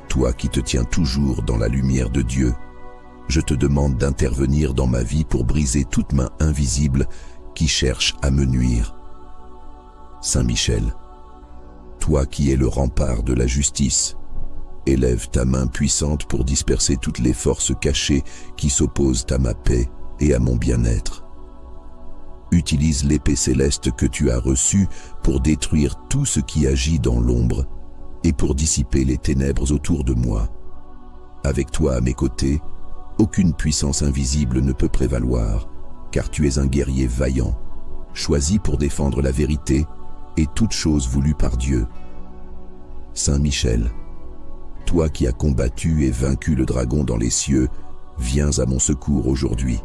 Toi qui te tiens toujours dans la lumière de Dieu, je te demande d'intervenir dans ma vie pour briser toute main invisible qui cherche à me nuire. Saint Michel, toi qui es le rempart de la justice, élève ta main puissante pour disperser toutes les forces cachées qui s'opposent à ma paix et à mon bien-être. Utilise l'épée céleste que tu as reçue pour détruire tout ce qui agit dans l'ombre et pour dissiper les ténèbres autour de moi. Avec toi à mes côtés, aucune puissance invisible ne peut prévaloir, car tu es un guerrier vaillant, choisi pour défendre la vérité et toute chose voulue par Dieu. Saint Michel, toi qui as combattu et vaincu le dragon dans les cieux, viens à mon secours aujourd'hui.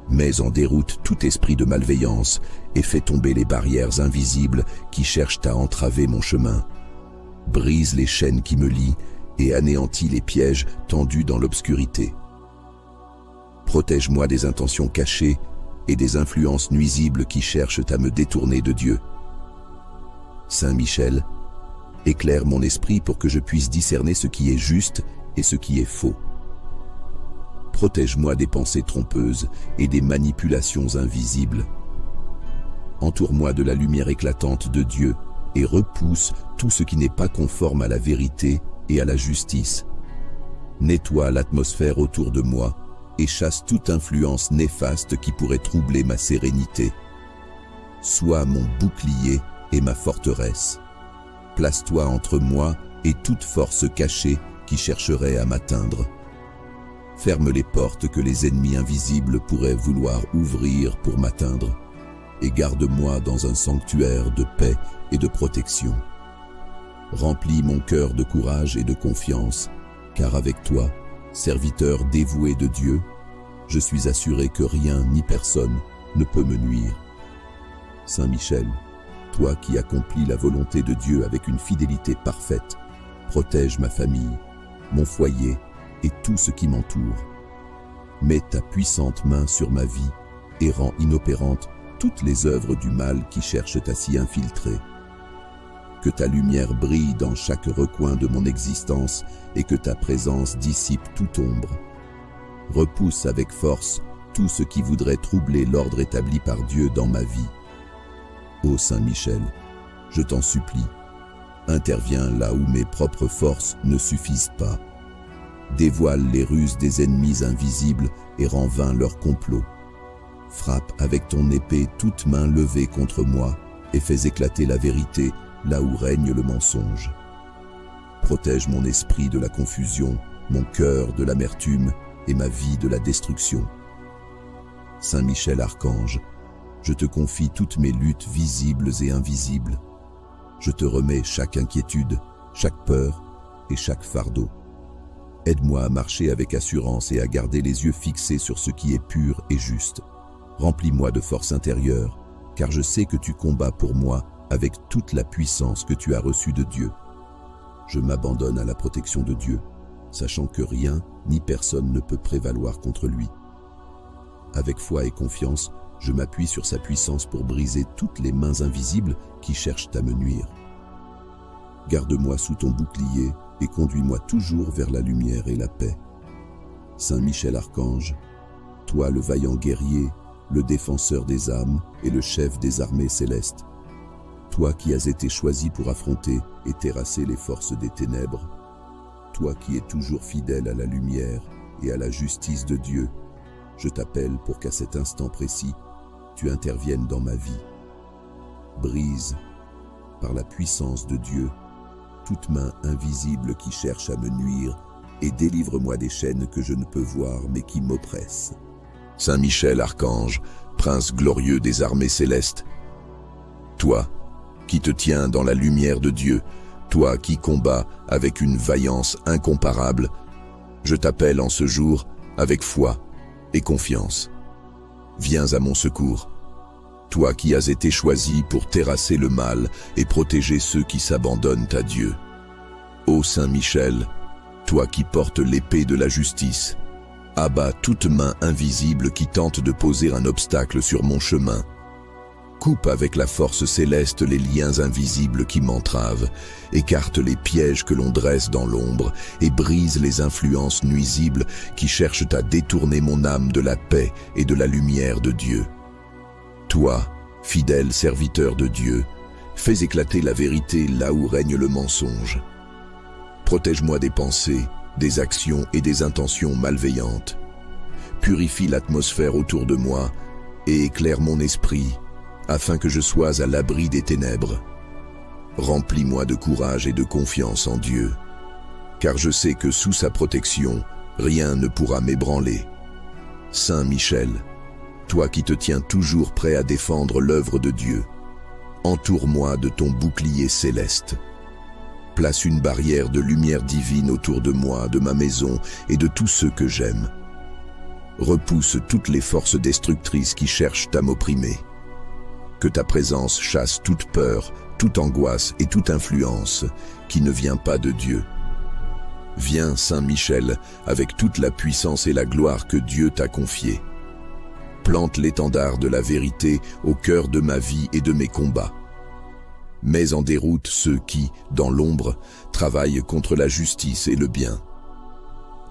Mets en déroute tout esprit de malveillance et fais tomber les barrières invisibles qui cherchent à entraver mon chemin. Brise les chaînes qui me lient et anéantis les pièges tendus dans l'obscurité. Protège-moi des intentions cachées et des influences nuisibles qui cherchent à me détourner de Dieu. Saint Michel, éclaire mon esprit pour que je puisse discerner ce qui est juste et ce qui est faux. Protège-moi des pensées trompeuses et des manipulations invisibles. Entoure-moi de la lumière éclatante de Dieu et repousse tout ce qui n'est pas conforme à la vérité et à la justice. Nettoie l'atmosphère autour de moi et chasse toute influence néfaste qui pourrait troubler ma sérénité. Sois mon bouclier et ma forteresse. Place-toi entre moi et toute force cachée qui chercherait à m'atteindre. Ferme les portes que les ennemis invisibles pourraient vouloir ouvrir pour m'atteindre, et garde-moi dans un sanctuaire de paix et de protection. Remplis mon cœur de courage et de confiance, car avec toi, serviteur dévoué de Dieu, je suis assuré que rien ni personne ne peut me nuire. Saint Michel, toi qui accomplis la volonté de Dieu avec une fidélité parfaite, protège ma famille, mon foyer et tout ce qui m'entoure. Mets ta puissante main sur ma vie et rends inopérantes toutes les œuvres du mal qui cherchent à s'y infiltrer. Que ta lumière brille dans chaque recoin de mon existence et que ta présence dissipe toute ombre. Repousse avec force tout ce qui voudrait troubler l'ordre établi par Dieu dans ma vie. Ô Saint Michel, je t'en supplie, interviens là où mes propres forces ne suffisent pas. Dévoile les ruses des ennemis invisibles et rends vain leur complot. Frappe avec ton épée toute main levée contre moi et fais éclater la vérité là où règne le mensonge. Protège mon esprit de la confusion, mon cœur de l'amertume et ma vie de la destruction. Saint Michel Archange, je te confie toutes mes luttes visibles et invisibles. Je te remets chaque inquiétude, chaque peur et chaque fardeau. Aide-moi à marcher avec assurance et à garder les yeux fixés sur ce qui est pur et juste. Remplis-moi de force intérieure, car je sais que tu combats pour moi avec toute la puissance que tu as reçue de Dieu. Je m'abandonne à la protection de Dieu, sachant que rien ni personne ne peut prévaloir contre lui. Avec foi et confiance, je m'appuie sur sa puissance pour briser toutes les mains invisibles qui cherchent à me nuire. Garde-moi sous ton bouclier et conduis-moi toujours vers la lumière et la paix. Saint Michel Archange, toi le vaillant guerrier, le défenseur des âmes et le chef des armées célestes, toi qui as été choisi pour affronter et terrasser les forces des ténèbres, toi qui es toujours fidèle à la lumière et à la justice de Dieu, je t'appelle pour qu'à cet instant précis, tu interviennes dans ma vie. Brise, par la puissance de Dieu, toute main invisible qui cherche à me nuire et délivre-moi des chaînes que je ne peux voir mais qui m'oppressent. Saint Michel Archange, prince glorieux des armées célestes, toi qui te tiens dans la lumière de Dieu, toi qui combats avec une vaillance incomparable, je t'appelle en ce jour avec foi et confiance. Viens à mon secours, toi qui as été choisi pour terrasser le mal et protéger ceux qui s'abandonnent à Dieu. Ô Saint Michel, toi qui portes l'épée de la justice, abats toute main invisible qui tente de poser un obstacle sur mon chemin. Coupe avec la force céleste les liens invisibles qui m'entravent, écarte les pièges que l'on dresse dans l'ombre et brise les influences nuisibles qui cherchent à détourner mon âme de la paix et de la lumière de Dieu. Toi, fidèle serviteur de Dieu, fais éclater la vérité là où règne le mensonge. Protège-moi des pensées, des actions et des intentions malveillantes. Purifie l'atmosphère autour de moi et éclaire mon esprit, afin que je sois à l'abri des ténèbres. Remplis-moi de courage et de confiance en Dieu, car je sais que sous sa protection, rien ne pourra m'ébranler. Saint Michel, toi qui te tiens toujours prêt à défendre l'œuvre de Dieu, entoure-moi de ton bouclier céleste. Place une barrière de lumière divine autour de moi, de ma maison et de tous ceux que j'aime. Repousse toutes les forces destructrices qui cherchent à m'opprimer. Que ta présence chasse toute peur, toute angoisse et toute influence qui ne vient pas de Dieu. Viens, Saint Michel, avec toute la puissance et la gloire que Dieu t'a confiée. Plante l'étendard de la vérité au cœur de ma vie et de mes combats. Mets en déroute ceux qui, dans l'ombre, travaillent contre la justice et le bien.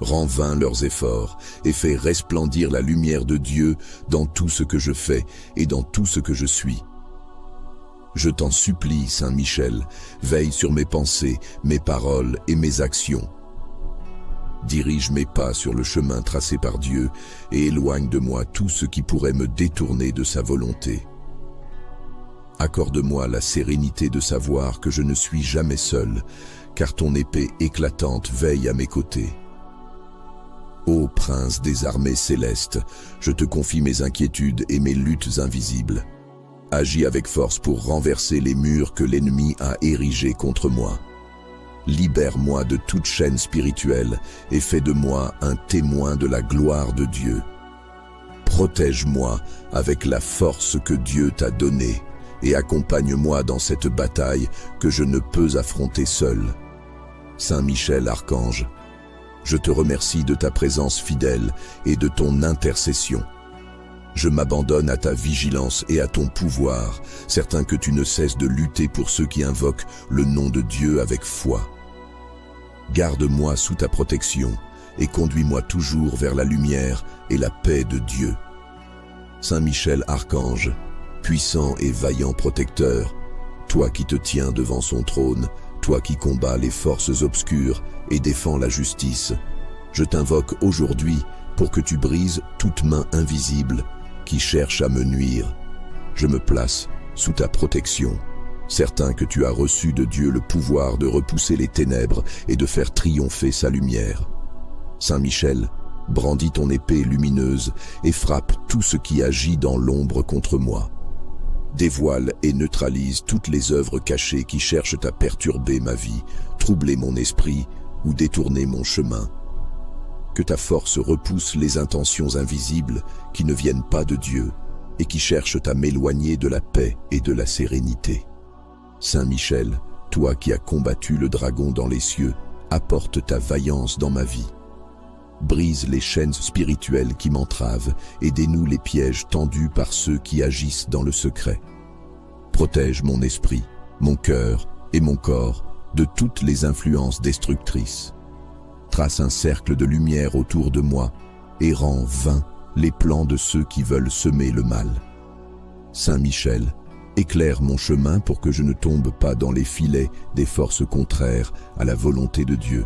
Rends vains leurs efforts et fais resplendir la lumière de Dieu dans tout ce que je fais et dans tout ce que je suis. Je t'en supplie, Saint Michel, veille sur mes pensées, mes paroles et mes actions. Dirige mes pas sur le chemin tracé par Dieu et éloigne de moi tout ce qui pourrait me détourner de sa volonté. Accorde-moi la sérénité de savoir que je ne suis jamais seul, car ton épée éclatante veille à mes côtés. Ô prince des armées célestes, je te confie mes inquiétudes et mes luttes invisibles. Agis avec force pour renverser les murs que l'ennemi a érigés contre moi. Libère-moi de toute chaîne spirituelle et fais de moi un témoin de la gloire de Dieu. Protège-moi avec la force que Dieu t'a donnée et accompagne-moi dans cette bataille que je ne peux affronter seul. Saint Michel Archange, je te remercie de ta présence fidèle et de ton intercession. Je m'abandonne à ta vigilance et à ton pouvoir, certain que tu ne cesses de lutter pour ceux qui invoquent le nom de Dieu avec foi. Garde-moi sous ta protection et conduis-moi toujours vers la lumière et la paix de Dieu. Saint Michel Archange, puissant et vaillant protecteur, toi qui te tiens devant son trône, toi qui combats les forces obscures et défends la justice, je t'invoque aujourd'hui pour que tu brises toute main invisible qui cherche à me nuire. Je me place sous ta protection, certain que tu as reçu de Dieu le pouvoir de repousser les ténèbres et de faire triompher sa lumière. Saint Michel, brandis ton épée lumineuse et frappe tout ce qui agit dans l'ombre contre moi. Dévoile et neutralise toutes les œuvres cachées qui cherchent à perturber ma vie, troubler mon esprit ou détourner mon chemin. Que ta force repousse les intentions invisibles qui ne viennent pas de Dieu et qui cherchent à m'éloigner de la paix et de la sérénité. Saint Michel, toi qui as combattu le dragon dans les cieux, apporte ta vaillance dans ma vie. Brise les chaînes spirituelles qui m'entravent et dénoue les pièges tendus par ceux qui agissent dans le secret. Protège mon esprit, mon cœur et mon corps de toutes les influences destructrices. Trace un cercle de lumière autour de moi et rends vains les plans de ceux qui veulent semer le mal. Saint Michel, éclaire mon chemin pour que je ne tombe pas dans les filets des forces contraires à la volonté de Dieu.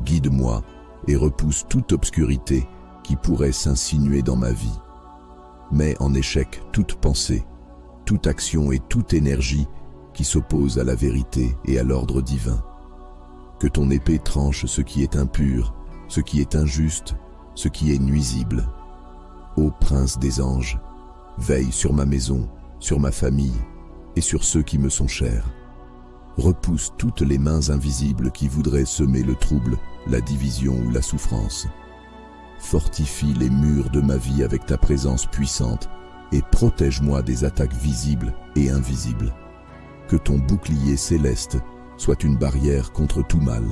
Guide-moi et repousse toute obscurité qui pourrait s'insinuer dans ma vie. Mets en échec toute pensée, toute action et toute énergie qui s'oppose à la vérité et à l'ordre divin. Que ton épée tranche ce qui est impur, ce qui est injuste, ce qui est nuisible. Ô prince des anges, veille sur ma maison, sur ma famille et sur ceux qui me sont chers. Repousse toutes les mains invisibles qui voudraient semer le trouble, la division ou la souffrance. Fortifie les murs de ma vie avec ta présence puissante et protège-moi des attaques visibles et invisibles. Que ton bouclier céleste soit une barrière contre tout mal.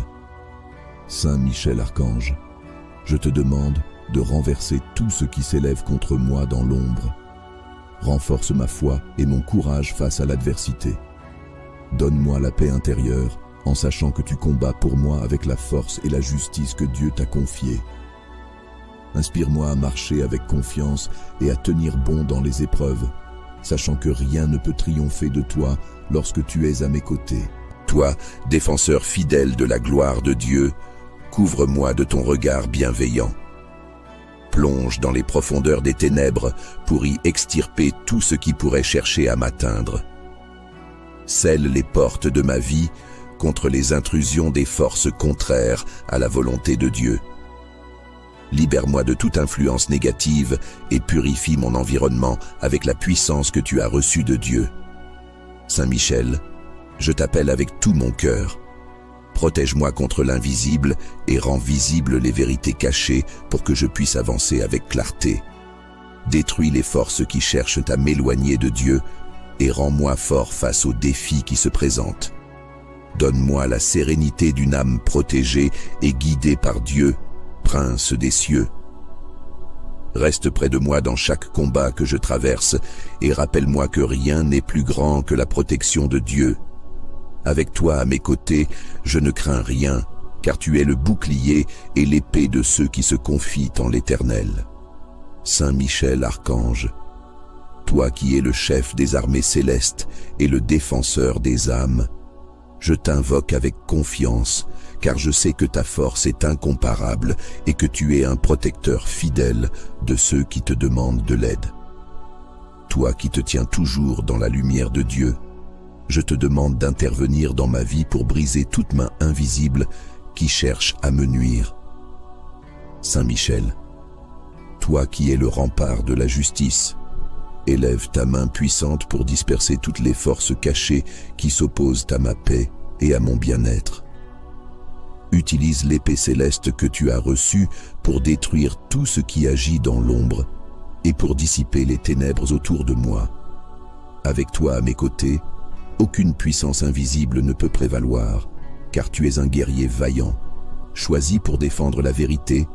Saint Michel Archange, je te demande de renverser tout ce qui s'élève contre moi dans l'ombre. Renforce ma foi et mon courage face à l'adversité. Donne-moi la paix intérieure en sachant que tu combats pour moi avec la force et la justice que Dieu t'a confiée. Inspire-moi à marcher avec confiance et à tenir bon dans les épreuves, sachant que rien ne peut triompher de toi lorsque tu es à mes côtés. Toi, défenseur fidèle de la gloire de Dieu, couvre-moi de ton regard bienveillant. Plonge dans les profondeurs des ténèbres pour y extirper tout ce qui pourrait chercher à m'atteindre. Scelle les portes de ma vie contre les intrusions des forces contraires à la volonté de Dieu. Libère-moi de toute influence négative et purifie mon environnement avec la puissance que tu as reçue de Dieu. Saint Michel, je t'appelle avec tout mon cœur. Protège-moi contre l'invisible et rends visibles les vérités cachées pour que je puisse avancer avec clarté. Détruis les forces qui cherchent à m'éloigner de Dieu et rends-moi fort face aux défis qui se présentent. Donne-moi la sérénité d'une âme protégée et guidée par Dieu, Prince des cieux. Reste près de moi dans chaque combat que je traverse et rappelle-moi que rien n'est plus grand que la protection de Dieu. Avec toi à mes côtés, je ne crains rien, car tu es le bouclier et l'épée de ceux qui se confient en l'Éternel. Saint Michel, archange, toi qui es le chef des armées célestes et le défenseur des âmes, je t'invoque avec confiance, car je sais que ta force est incomparable et que tu es un protecteur fidèle de ceux qui te demandent de l'aide. Toi qui te tiens toujours dans la lumière de Dieu, je te demande d'intervenir dans ma vie pour briser toute main invisible qui cherche à me nuire. Saint Michel, toi qui es le rempart de la justice, élève ta main puissante pour disperser toutes les forces cachées qui s'opposent à ma paix et à mon bien-être. Utilise l'épée céleste que tu as reçue pour détruire tout ce qui agit dans l'ombre et pour dissiper les ténèbres autour de moi. Avec toi à mes côtés, aucune puissance invisible ne peut prévaloir, car tu es un guerrier vaillant, choisi pour défendre la vérité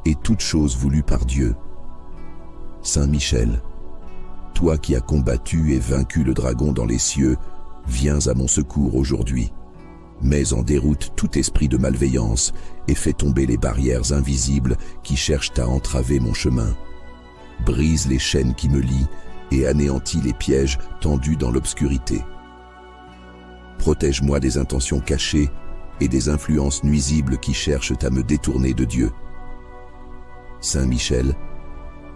et toute chose voulue par Dieu. Saint Michel, toi qui as combattu et vaincu le dragon dans les cieux, viens à mon secours aujourd'hui. Mets en déroute tout esprit de malveillance et fais tomber les barrières invisibles qui cherchent à entraver mon chemin. Brise les chaînes qui me lient et anéantis les pièges tendus dans l'obscurité. Protège-moi des intentions cachées et des influences nuisibles qui cherchent à me détourner de Dieu. Saint Michel,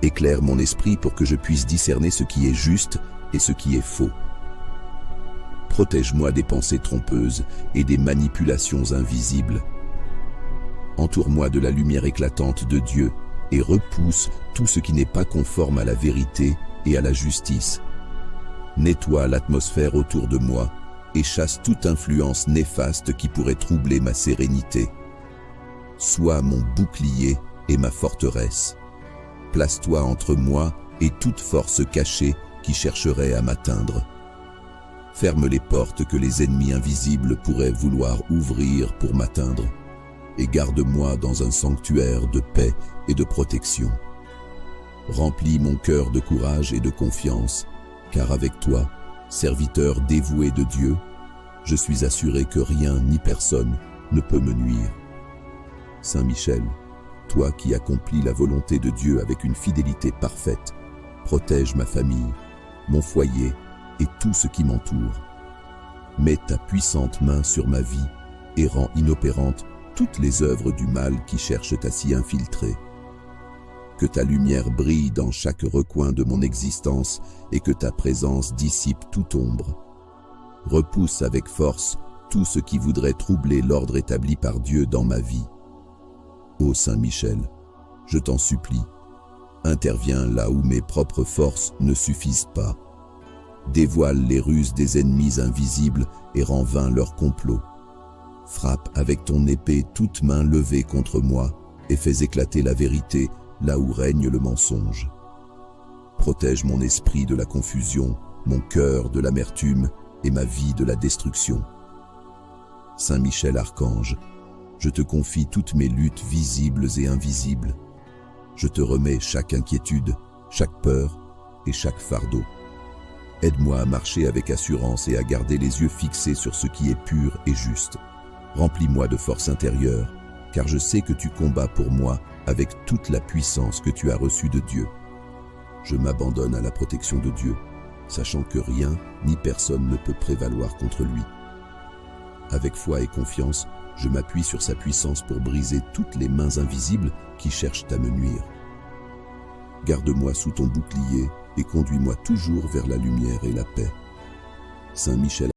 éclaire mon esprit pour que je puisse discerner ce qui est juste et ce qui est faux. Protège-moi des pensées trompeuses et des manipulations invisibles. Entoure-moi de la lumière éclatante de Dieu et repousse tout ce qui n'est pas conforme à la vérité et à la justice. Nettoie l'atmosphère autour de moi et chasse toute influence néfaste qui pourrait troubler ma sérénité. Sois mon bouclier et ma forteresse. Place-toi entre moi et toute force cachée qui chercherait à m'atteindre. Ferme les portes que les ennemis invisibles pourraient vouloir ouvrir pour m'atteindre et garde-moi dans un sanctuaire de paix et de protection. Remplis mon cœur de courage et de confiance, car avec toi, serviteur dévoué de Dieu, je suis assuré que rien ni personne ne peut me nuire. Saint Michel, toi qui accomplis la volonté de Dieu avec une fidélité parfaite, protège ma famille, mon foyer et tout ce qui m'entoure. Mets ta puissante main sur ma vie et rends inopérantes toutes les œuvres du mal qui cherchent à s'y infiltrer. Que ta lumière brille dans chaque recoin de mon existence et que ta présence dissipe toute ombre. Repousse avec force tout ce qui voudrait troubler l'ordre établi par Dieu dans ma vie. Ô Saint Michel, je t'en supplie, interviens là où mes propres forces ne suffisent pas. Dévoile les ruses des ennemis invisibles et rends vain leur complot. Frappe avec ton épée toute main levée contre moi et fais éclater la vérité là où règne le mensonge. Protège mon esprit de la confusion, mon cœur de l'amertume et ma vie de la destruction. Saint Michel Archange, je te confie toutes mes luttes visibles et invisibles. Je te remets chaque inquiétude, chaque peur et chaque fardeau. Aide-moi à marcher avec assurance et à garder les yeux fixés sur ce qui est pur et juste. Remplis-moi de force intérieure, car je sais que tu combats pour moi avec toute la puissance que tu as reçue de Dieu. Je m'abandonne à la protection de Dieu, sachant que rien ni personne ne peut prévaloir contre lui. Avec foi et confiance, je m'appuie sur sa puissance pour briser toutes les mains invisibles qui cherchent à me nuire. Garde-moi sous ton bouclier et conduis-moi toujours vers la lumière et la paix. Saint Michel